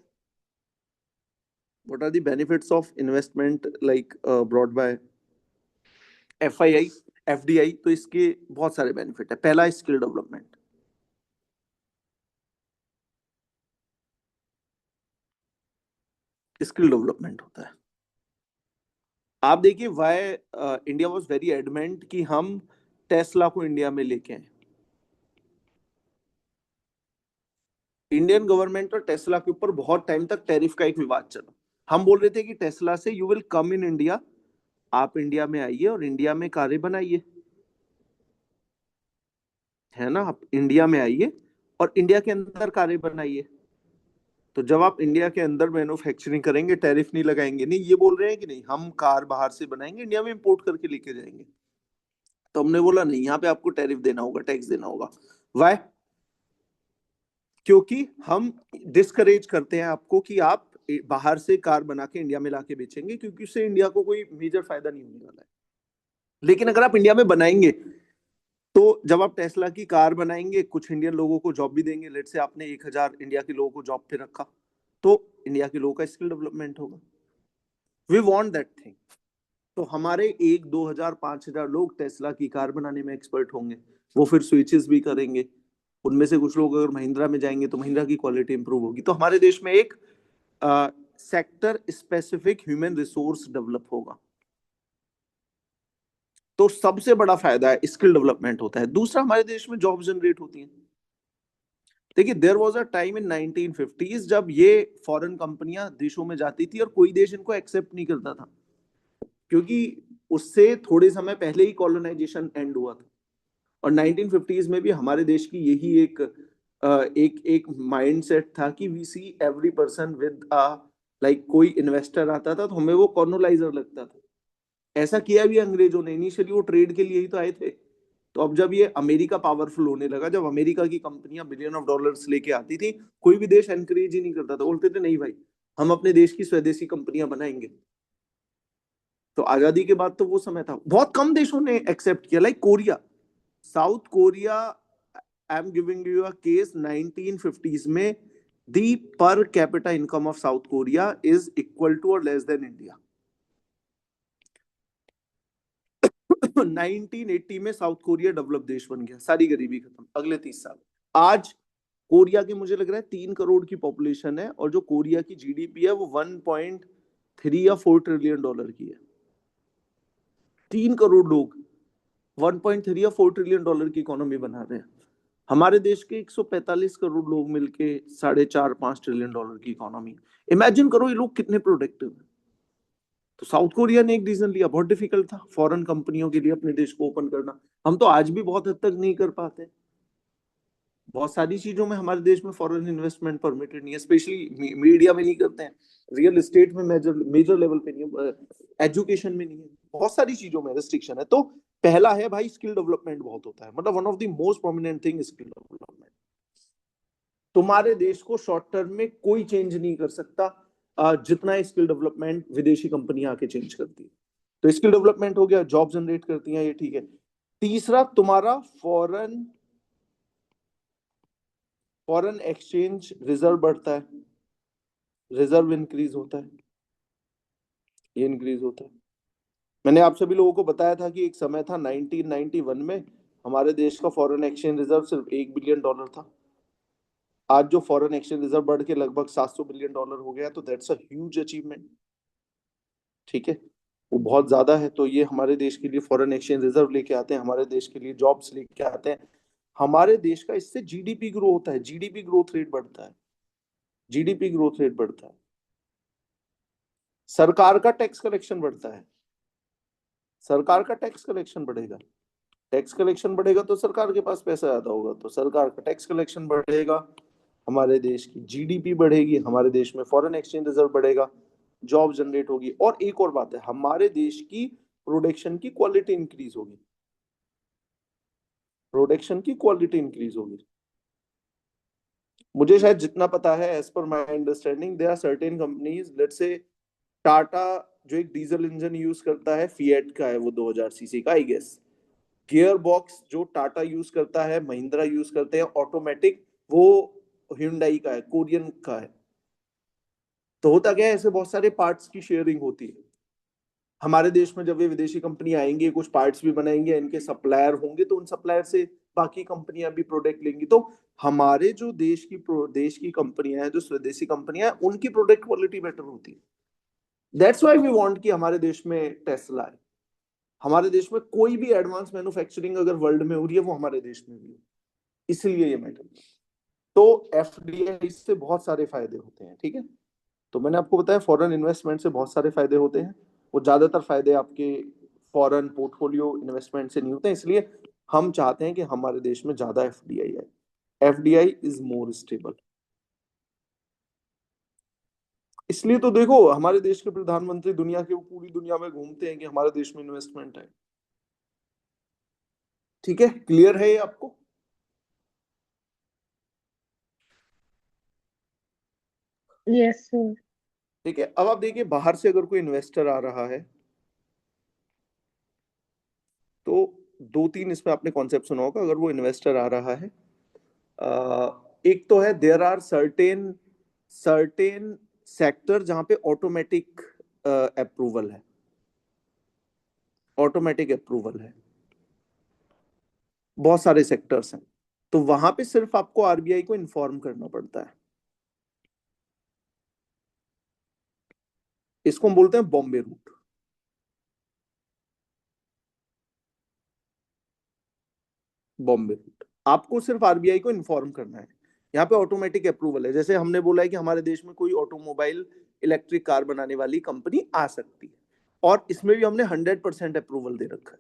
what are the benefits of investment like brought by FII, FDI? तो इसके बहुत सारे बेनिफिट है। पहला, स्किल डेवलपमेंट। स्किल डेवलपमेंट होता है। आप देखिए why India was very adamant कि हम टेस्ला को इंडिया में लेके आए। इंडियन गवर्नमेंट और टेस्ला के ऊपर बहुत टाइम तक टैरिफ का एक विवाद चला। हम बोल रहे थे कि टेस्ला से you will come in India, आप इंडिया में आइए और इंडिया में कारें बनाइए, है ना, आप इंडिया में आइए और इंडिया के अंदर कारें बनाइए। तो जब आप इंडिया के अंदर मैन्युफैक्चरिंग करेंगे टैरिफ नहीं लगाएंगे। नहीं, ये बोल रहे हैं कि नहीं हम कार बाहर से बनाएंगे, इंडिया में इंपोर्ट करके लेके जाएंगे। तो हमने बोला नहीं, यहाँ पे आपको टैरिफ देना होगा, टैक्स देना होगा। वाई? क्योंकि हम डिस्करेज करते हैं आपको कि आप बाहर से कार बना के इंडिया में लाके बेचेंगे, क्योंकि उससे इंडिया को कोई मेजर फायदा नहीं होने वाला है। लेकिन अगर आप इंडिया में बनाएंगे तो जब आप टेस्ला की कार बनाएंगे, कुछ इंडियन लोगों को जॉब भी देंगे। लेट से आपने 1000 इंडिया के लोगों को जॉब पे रखा, तो इंडिया के लोगों का स्किल डेवलपमेंट होगा। We want that thing. तो हमारे 1-2 हजार 5,000 लोग टेस्ला की कार बनाने में एक्सपर्ट होंगे, वो फिर स्विचेस भी करेंगे। उनमें से कुछ लोग अगर महिंद्रा में जाएंगे तो महिंद्रा की क्वालिटी इंप्रूव होगी। तो हमारे देश में एक sector specific human resource develop होगा। तो सबसे बड़ा फायदा है स्किल डेवलपमेंट होता है। दूसरा, हमारे देश में जॉब जनरेट होती हैं। देखिए, there was a time in 1950s जब ये फॉरेन कंपनियां देशों में जाती थी और कोई देश इनको एक्सेप्ट नहीं करता था, क्योंकि उससे थोड़े समय पहले ही कॉलोनाइजेशन एंड हुआ था। और 1950s में भी हमारे देश की यही एक माइंडसेट था कि we see every person with like कोई इन्वेस्टर आता था तो हमें वो कॉलोनाइजर लगता था। ऐसा किया भी अंग्रेजों ने, इनिशियली वो ट्रेड के लिए ही तो आए थे। तो अब जब ये अमेरिका पावरफुल होने लगा, जब अमेरिका की कंपनियां बिलियन ऑफ डॉलर्स लेके आती थी, कोई भी देश एनकरेज ही नहीं करता था। बोलते थे नहीं भाई, हम अपने देश की स्वदेशी कंपनियां बनाएंगे। तो आजादी के बाद तो वो समय था, बहुत कम देशों ने एक्सेप्ट किया। Like Korea, South Korea, I am giving you a case, 1950s में the per capita income of South Korea is equal to और लेस देन इंडिया। 1980 में साउथ कोरिया डेवलप देश बन गया, सारी गरीबी खत्म अगले 30 साल। आज कोरिया की मुझे लग रहा है 3 करोड़ की पॉपुलेशन है, और जो कोरिया की जीडीपी है वो 1.3 या 4 ट्रिलियन डॉलर की है। 3 करोड़ लोग 1.3 या 4 ट्रिलियन डॉलर की इकोनॉमी बना रहे हैं। हमारे देश के 145 करोड़ लोग मिलके 4.5-5 ट्रिलियन डॉलर की इकोनॉमी। इमेजिन करो ये लोग कितने प्रोडक्टिव हैं। तो साउथ कोरिया ने एक डिसीजन लिया, बहुत डिफिकल्ट था फॉरेन कंपनियों के लिए अपने देश को ओपन करना। हम तो आज भी बहुत हद तक नहीं कर पाते। बहुत सारी चीजों में हमारे देश में फॉरेन इन्वेस्टमेंट परमिटेड नहीं है, स्पेशली मीडिया में नहीं करते हैं, रियल एस्टेट में मेजर मेजर लेवल पे नहीं है, एजुकेशन में नहीं है, बहुत सारी चीजों में रिस्ट्रिक्शन है। तो पहला है भाई, स्किल डेवलपमेंट बहुत होता है, मतलब one of the most prominent thing skill development. तुम्हारे देश को शॉर्ट टर्म में कोई चेंज नहीं कर सकता जितना स्किल डेवलपमेंट विदेशी कंपनियां आके चेंज करती है। तो स्किल डेवलपमेंट हो गया, जॉब जनरेट करती हैं, ये ठीक है। तीसरा, तुम्हारा फॉरेन एक्सचेंज रिजर्व बढ़ता है, रिजर्व इंक्रीज होता है, ये इंक्रीज होता है। मैंने आप सभी लोगों को बताया था कि एक समय था 1991 में हमारे देश का फॉरेन एक्सचेंज रिजर्व सिर्फ $1 बिलियन था। आज जो फॉरेन एक्सचेंज रिजर्व बढ़ के लगभग $700 बिलियन हो गया, तो दैट्स अ ह्यूज अचीवमेंट। ठीक है, वो बहुत ज्यादा है। तो ये हमारे देश के लिए फॉरेन एक्सचेंज रिजर्व लेके आते हैं, हमारे देश के लिए जॉब्स लेके आते हैं। हमारे देश का इससे जीडीपी ग्रो होता है, जीडीपी ग्रोथ रेट बढ़ता है, जीडीपी ग्रोथ रेट बढ़ता है। सरकार का टैक्स कलेक्शन बढ़ता है, सरकार का टैक्स कलेक्शन बढ़ेगा, टैक्स कलेक्शन बढ़ेगा तो सरकार के पास पैसा ज्यादा होगा, तो सरकार का टैक्स कलेक्शन बढ़ेगा, हमारे देश की जीडीपी बढ़ेगी, हमारे देश में फॉरेन एक्सचेंज रिजर्व बढ़ेगा, जॉब जनरेट होगी। और एक और बात है, हमारे देश की प्रोडक्शन की क्वालिटी इंक्रीज होगी, प्रोडक्शन की क्वालिटी इंक्रीज होगी। मुझे शायद जितना पता है, as per my understanding, there are certain companies, let's say Tata जो एक डीजल इंजन यूज करता है, फिएट का है वो 2000 सीसी का आई गेस। गियर बॉक्स जो टाटा यूज करता है, महिंद्रा यूज करते हैं ऑटोमेटिक, वो hyundai का है, कोरियन का है। तो होता क्या है, ऐसे बहुत सारे पार्ट्स की शेयरिंग होती है। हमारे देश में जब ये विदेशी कंपनी आएंगी, कुछ पार्ट्स भी बनाएंगे, इनके सप्लायर होंगे, तो उन सप्लायर से बाकी कंपनियां भी प्रोडक्ट लेंगी। तो हमारे जो देश की कंपनियां हैं, जो स्वदेशी कंपनियां हैं, उनकी प्रोडक्ट क्वालिटी बेटर होती है। दैट्स व्हाई वी वांट कि हमारे देश में टेस्ला है, हमारे देश में कोई भी एडवांस मैन्युफैक्चरिंग अगर वर्ल्ड में हो रही है वो हमारे देश में भी हो, इसलिए ये मैटर। तो एफडीआई से बहुत सारे फायदे होते हैं, ठीक है। तो मैंने आपको बताया फॉरेन इन्वेस्टमेंट से बहुत सारे फायदे होते हैं, वो ज्यादातर फायदे आपके फॉरेन पोर्टफोलियो इन्वेस्टमेंट से नहीं होते हैं, इसलिए हम चाहते हैं कि हमारे देश में ज्यादा एफडीआई आए। FDI is more stable. इसलिए तो देखो हमारे देश के प्रधानमंत्री दुनिया के पूरी दुनिया में घूमते हैं कि हमारे देश में इन्वेस्टमेंट है। ठीक है, क्लियर है ये आपको? Yes, sir. ठीक है, अब आप देखिए बाहर से अगर कोई इन्वेस्टर आ रहा है तो दो तीन इसमें आपने कॉन्सेप्ट सुना होगा। अगर वो इन्वेस्टर आ रहा है, एक तो है there are certain certain sector जहां पे ऑटोमेटिक अप्रूवल है, ऑटोमेटिक अप्रूवल है, बहुत सारे सेक्टर्स हैं, तो वहां पे सिर्फ आपको आरबीआई को इन्फॉर्म करना पड़ता है। इसको हम बोलते हैं बॉम्बे रूट। बॉम्बे रूट आपको सिर्फ आरबीआई को इन्फॉर्म करना है। यहाँ पे ऑटोमेटिक अप्रूवल है, जैसे हमने बोला है कि हमारे देश में कोई ऑटोमोबाइल इलेक्ट्रिक कार बनाने वाली कंपनी आ सकती है, और इसमें भी हमने 100% अप्रूवल दे रखा है,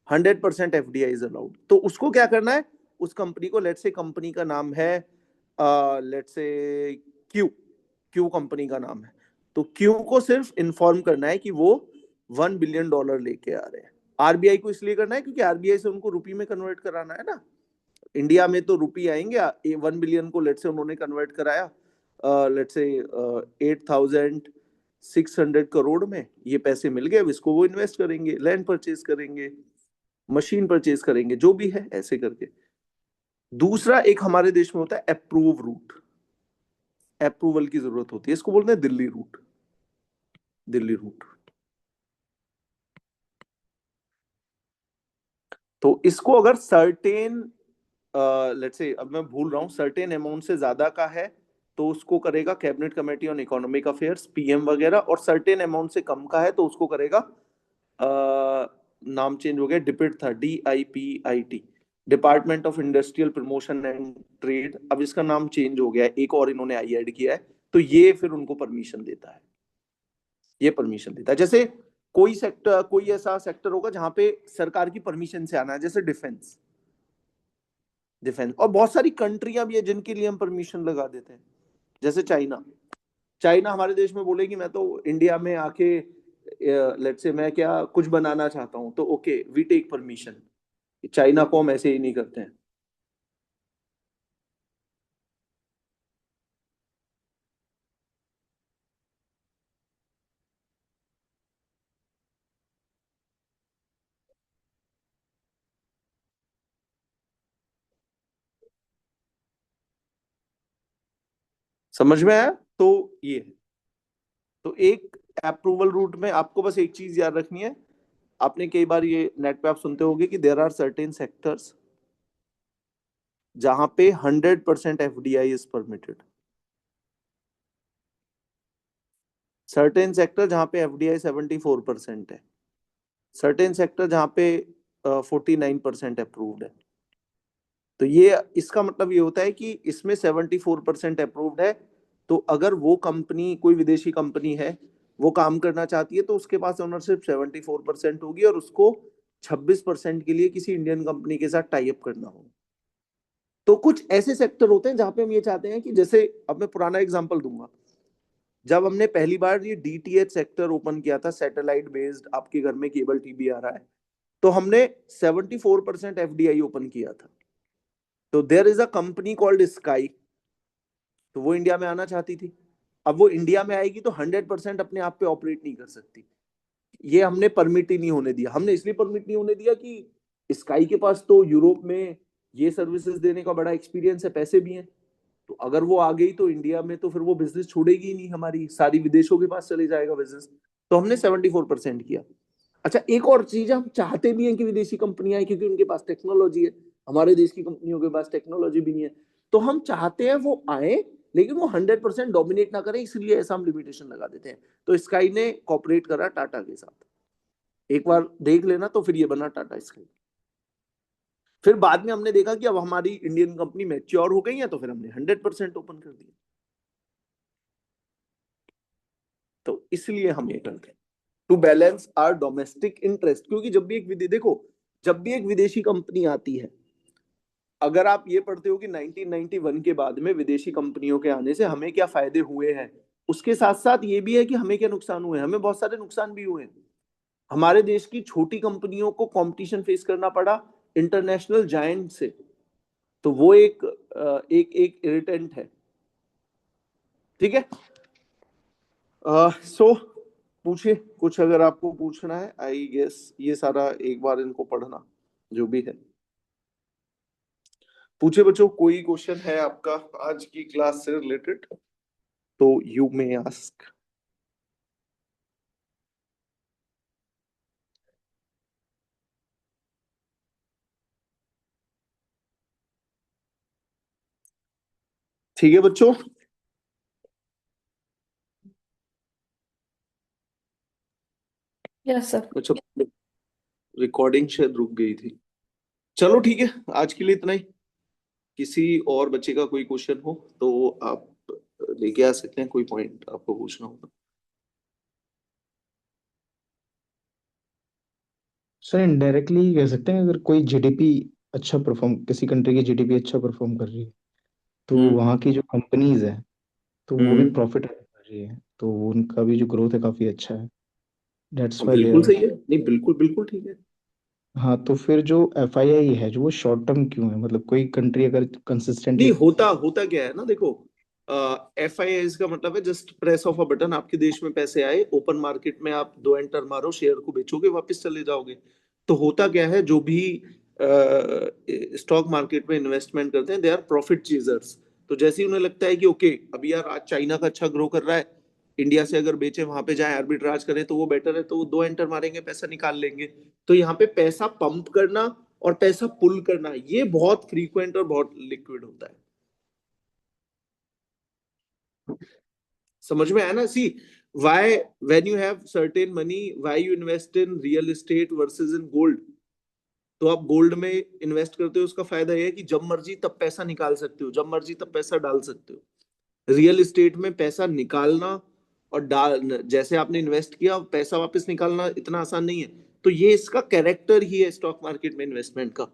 100% एफडीआई इज अलाउड। तो उसको क्या करना है, उस कंपनी को, लेट्स से कंपनी का नाम है let's say Q, Q company का नाम है, तो क्यू को सिर्फ इन्फॉर्म करना है कि वो $1 बिलियन लेके आ रहे हैं। आरबीआई को इसलिए करना है क्योंकि आरबीआई से उनको रुपये में कन्वर्ट कराना है ना। इंडिया में तो रुपये आएंगे, 1 बिलियन को लेट्स से उन्होंने कन्वर्ट कराया लेट्स से 8,600 करोड़ में, ये पैसे मिल गए, अब इसको वो इन्वेस्ट करेंगे, लैंड परचेज करेंगे, मशीन परचेज करेंगे, जो भी है ऐसे करके। दूसरा एक हमारे देश में होता है अप्रूव रूट, अप्रूवल की जरूरत होती है, इसको बोलते हैं दिल्ली रूट। दिल्ली रूट, तो इसको अगर सर्टेन लेट्स से, अब मैं भूल रहा हूं, सर्टेन अमाउंट से ज्यादा का है तो उसको करेगा cabinet committee on economic affairs, PM वगैरह, और सर्टेन अमाउंट से कम का है तो उसको करेगा नाम चेंज हो गया, डिपिट था, DIPIT, department of industrial promotion and trade, अब इसका नाम चेंज हो गया है, एक और इन्होंने आई ऐड किया है, तो ये फिर उनको परमिशन देता है, ये परमिशन देता है। जैसे कोई सेक्टर, कोई ऐसा सेक्टर होगा जहां पे सरकार की परमिशन से आना है, जैसे डिफेंस, डिफेंस, और बहुत सारी कंट्रियां भी है जिनके लिए हम परमिशन लगा देते हैं, जैसे चाइना। चाइना हमारे देश में बोले कि मैं तो इंडिया में आके लेट्स से मैं क्या कुछ बनाना चाहता हूं, तो okay we take permission. China को हम ऐसे ही नहीं करते हैं। समझ में आया? तो ये है, तो एक अप्रूवल रूट में आपको बस एक चीज याद रखनी है, आपने कई बार ये नेट पे आप सुनते होंगे कि देयर आर सर्टेन सेक्टर्स जहां पे 100% FDI is permitted, certain sector जहां पे एफडीआई 74% है, सर्टेन सेक्टर जहां पे 49% अप्रूव्ड है। तो ये इसका मतलब ये होता है कि इसमें 74% अप्रूव्ड है, तो अगर वो कंपनी कोई विदेशी कंपनी है वो काम करना चाहती है तो उसके पास ओनरशिप 74% होगी, और उसको 26% के लिए किसी इंडियन कंपनी के साथ टाई अप करना होगा। तो कुछ ऐसे सेक्टर होते हैं जहां पे हम ये चाहते हैं कि, जैसे अब मैं पुराना एग्जांपल दूंगा, जब हमने पहली बार ये डीटीएच सेक्टर ओपन किया था, सैटेलाइट बेस्ड आपके घर में केबल टीवी आ रहा है, तो हमने 74% एफडीआई ओपन किया था। तो there is a company called Sky, तो वो इंडिया में आना चाहती थी। अब वो इंडिया में आएगी तो 100% अपने आप पे ऑपरेट नहीं कर सकती, ये हमने परमिट ही नहीं होने दिया। हमने इसलिए परमिट नहीं होने दिया कि स्काई के पास तो यूरोप में ये सर्विसेज देने का बड़ा एक्सपीरियंस है, पैसे भी हैं, तो अगर वो आ गई तो इंडिया में तो फिर वो बिजनेस छोड़ेगी ही नहीं, हमारी सारी विदेशों के पास चले जाएगा बिजनेस। तो हमने 74% किया। अच्छा, एक और चीज, हम चाहते भी हैं कि विदेशी कंपनियां आए क्योंकि उनके पास टेक्नोलॉजी है, हमारे देश की कंपनियों के पास टेक्नोलॉजी भी नहीं है, तो हम चाहते हैं वो आए लेकिन वो 100% डोमिनेट ना करे, इसलिए ऐसा हम लिमिटेशन लगा देते हैं। तो स्काई ने कॉपरेट करा टाटा के साथ, एक बार देख लेना, तो फिर ये बना टाटा स्काई। फिर बाद में हमने देखा कि अब हमारी इंडियन कंपनी मैच्योर हो गई है, तो फिर हमने 100% ओपन कर दिया। तो इसलिए हम ये करते हैं, to balance our domestic interest. क्योंकि जब भी एक देखो, जब भी एक विदेशी कंपनी आती है, अगर आप ये पढ़ते हो कि 1991 के बाद में विदेशी कंपनियों के आने से हमें क्या फायदे हुए हैं, उसके साथ साथ ये भी है कि हमें क्या नुकसान हुए हैं। हमें बहुत सारे नुकसान भी हुए हैं। हमारे देश की छोटी कंपनियों को कंपटीशन फेस करना पड़ा इंटरनेशनल जायंट से, तो वो एक इरिटेंट है। ठीक है। सो पूछे कुछ अगर आपको पूछना है। आई गेस ये सारा एक बार इनको पढ़ना जो भी है। पूछे बच्चों, कोई क्वेश्चन है आपका आज की क्लास से रिलेटेड तो यू मे आस्क। ठीक है बच्चों। Yes sir. अच्छा, रिकॉर्डिंग शायद रुक गई थी। चलो ठीक है, आज के लिए इतना ही। किसी और बच्चे का कोई क्वेश्चन हो तो आप लेके आ सकते हैं, कोई पॉइंट आपको पूछना होगा। सर इनडायरेक्टली कह सकते हैं, अगर कोई जीडीपी अच्छा परफॉर्म, किसी कंट्री की जीडीपी अच्छा परफॉर्म कर रही है, तो हम्म। वहाँ की जो कंपनीज है तो वो भी हम्म। प्रॉफिट कर रही है, तो उनका भी जो ग्रोथ है काफी अच्छा है। दैट्स हाँ, व्हाई दे बिल्कुल आर। सही है, नहीं बिल्कुल बिल्कुल ठीक है। हाँ, तो फिर जो एफआईआई है जो वो शॉर्ट टर्म क्यों है, मतलब कोई कंट्री अगर कंसिस्टेंटली। नहीं, होता होता क्या है ना, देखो, FIIs का मतलब है just press of a button, आपके देश में पैसे आए, ओपन मार्केट में आप दो एंटर मारो, शेयर को बेचोगे, वापस चले जाओगे। तो होता क्या है, जो भी स्टॉक मार्केट में इन्वेस्टमेंट करते हैं, दे आर प्रॉफिट चीजर्स। तो जैसे ही उन्हें लगता है कि ओके, अभी यार आज चाइना का अच्छा ग्रो कर रहा है, इंडिया से अगर बेचे वहां पे जाए आर्बिट्राज करें तो वो बेटर है, तो वो दो एंटर मारेंगे, पैसा निकाल लेंगे। तो यहाँ पे पैसा पंप करना और पैसा पुल करना, ये बहुत फ्रीक्वेंट और बहुत लिक्विड होता है। समझ में आया ना? See why when you have certain money, why you invest in real estate versus in gold. तो आप गोल्ड में इन्वेस्ट करते हो, उसका फायदा यह है कि जब मर्जी तब पैसा निकाल सकते हो, जब मर्जी तब पैसा डाल सकते हो। रियल एस्टेट में पैसा निकालना और डाल, जैसे आपने इन्वेस्ट किया पैसा वापस निकालना इतना आसान नहीं है। तो ये इसका कैरेक्टर ही है स्टॉक मार्केट में इन्वेस्टमेंट का।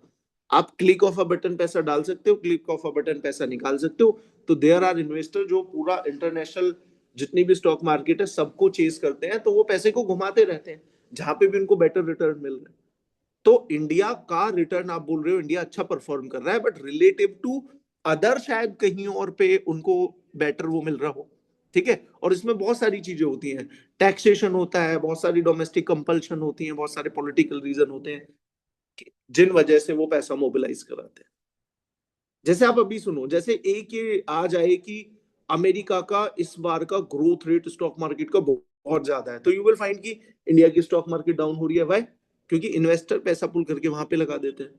आप क्लिक ऑफ अ बटन पैसा डाल सकते हो, क्लिक ऑफ अ बटन पैसा निकाल सकते हो। तो देयर आर इन्वेस्टर जो पूरा इंटरनेशनल जितनी भी स्टॉक मार्केट है सबको चेस करते हैं, तो वो पैसे को घुमाते रहते हैं जहां पे भी उनको बेटर रिटर्न मिल रहा है। तो इंडिया का रिटर्न आप बोल रहे हो, इंडिया अच्छा परफॉर्म कर रहा है, बट रिलेटिव टू अदर शायद कहीं और पे उनको बेटर वो मिल रहा हो। ठीक है। और इसमें बहुत सारी चीजें होती हैं, टैक्सेशन होता है, बहुत सारी डोमेस्टिक कंपल्शन होती हैं, बहुत सारे पॉलिटिकल रीजन होते हैं जिन वजह से वो पैसा मोबिलाइज कराते हैं। जैसे आप अभी सुनो, जैसे एक ये आ जाए कि अमेरिका का इस बार का ग्रोथ रेट स्टॉक मार्केट का बहुत ज्यादा है, तो यू विल फाइंड कि इंडिया की स्टॉक मार्केट डाउन हो रही है। वाई? क्योंकि इन्वेस्टर पैसा पुल करके वहां पे लगा देते हैं।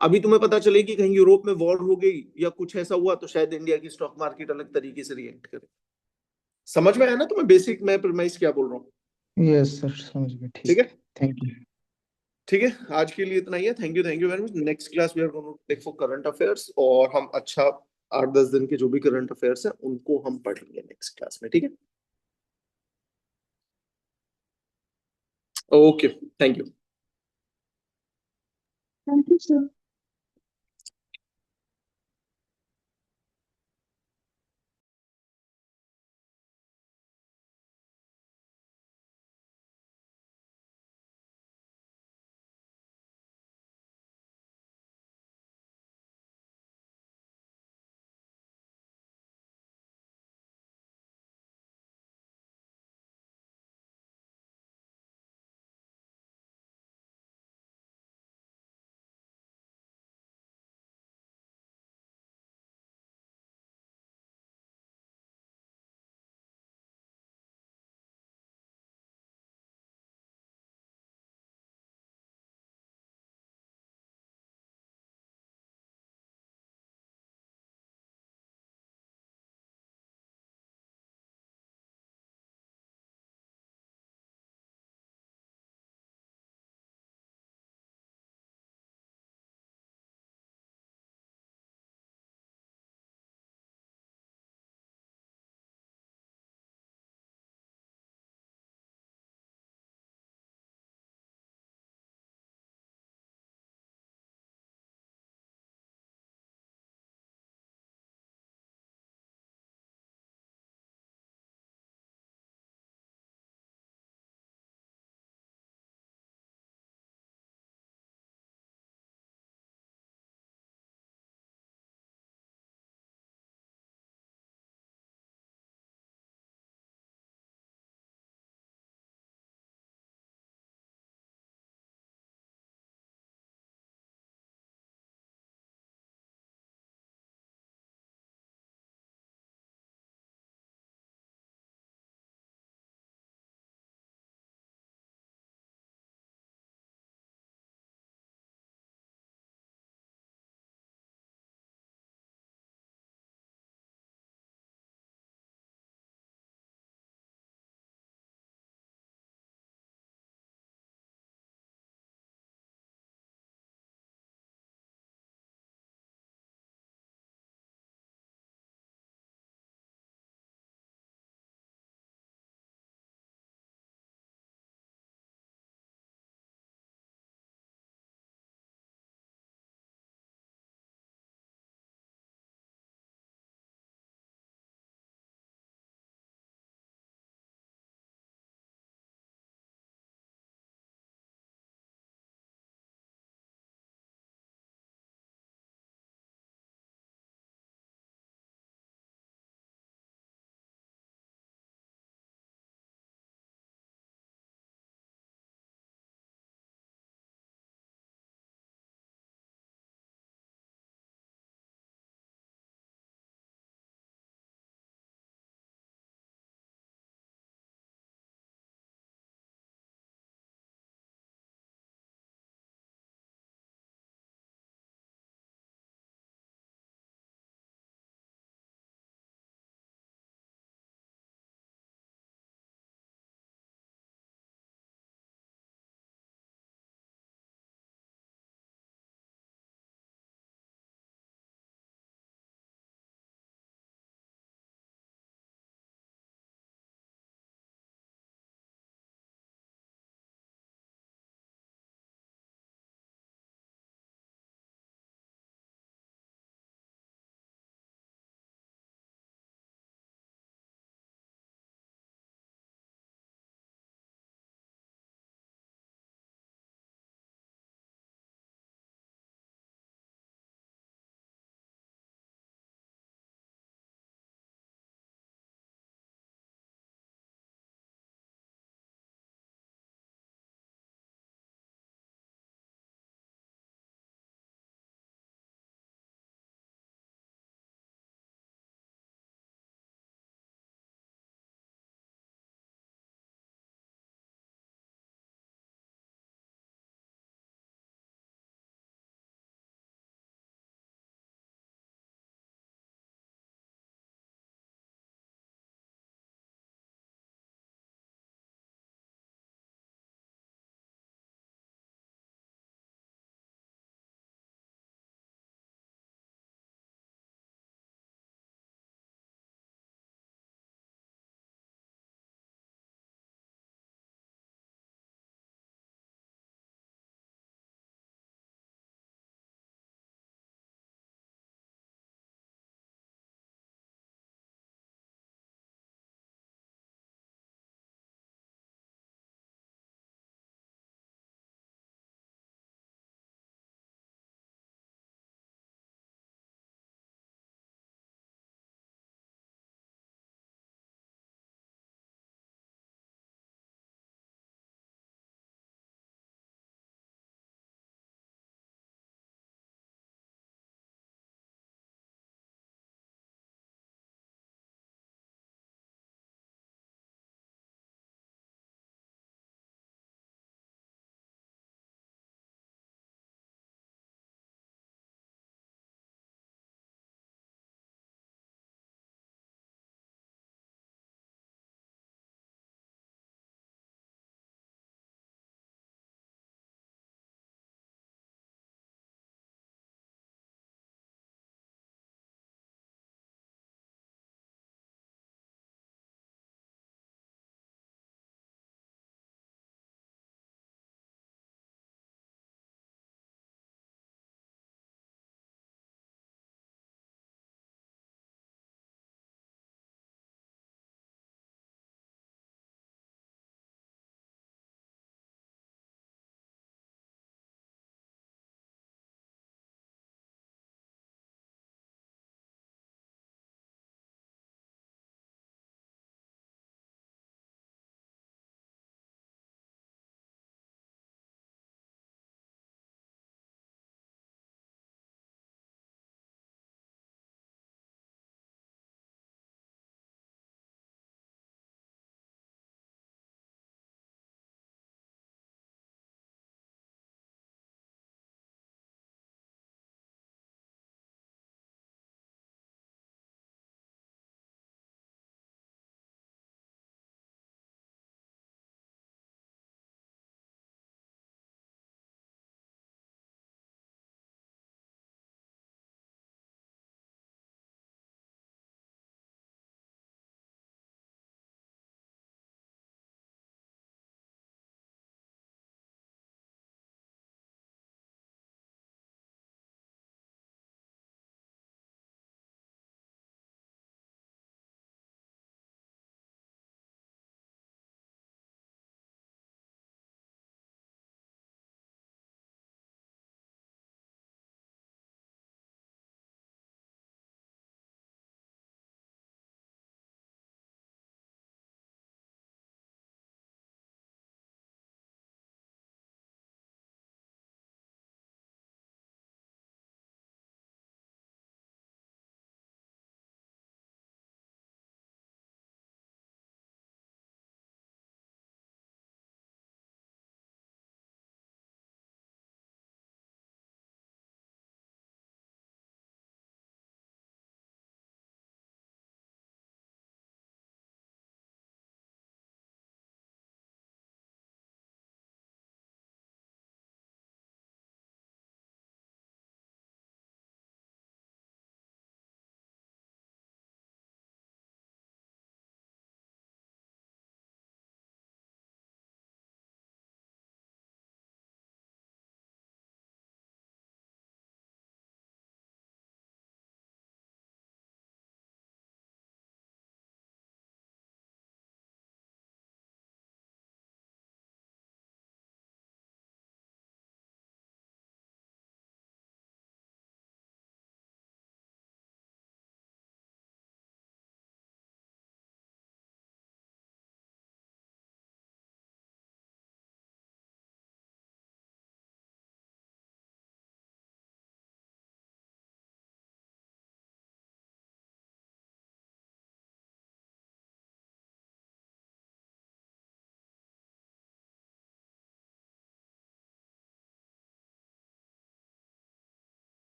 अभी तुम्हें पता चले कि कहीं यूरोप में वॉर हो गई या कुछ ऐसा हुआ, तो शायद इंडिया की स्टॉक मार्केट अलग तरीके से रिएक्ट करे। समझ में आया ना तुम्हें बेसिक मैं प्रिमाइस क्या बोल रहा हूँ? यस सर, समझ गए, ठीक ठीक। है। Thank you. ठीक है, आज के लिए इतना ही है। Thank you very much. Next class we are going to take for current affairs, और हम अच्छा 8-10 दिन के जो भी करंट अफेयर्स हैं उनको हम पढ़ेंगे नेक्स्ट क्लास में। ठीक है। Okay, thank you. Thank you, sir.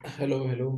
Hello hello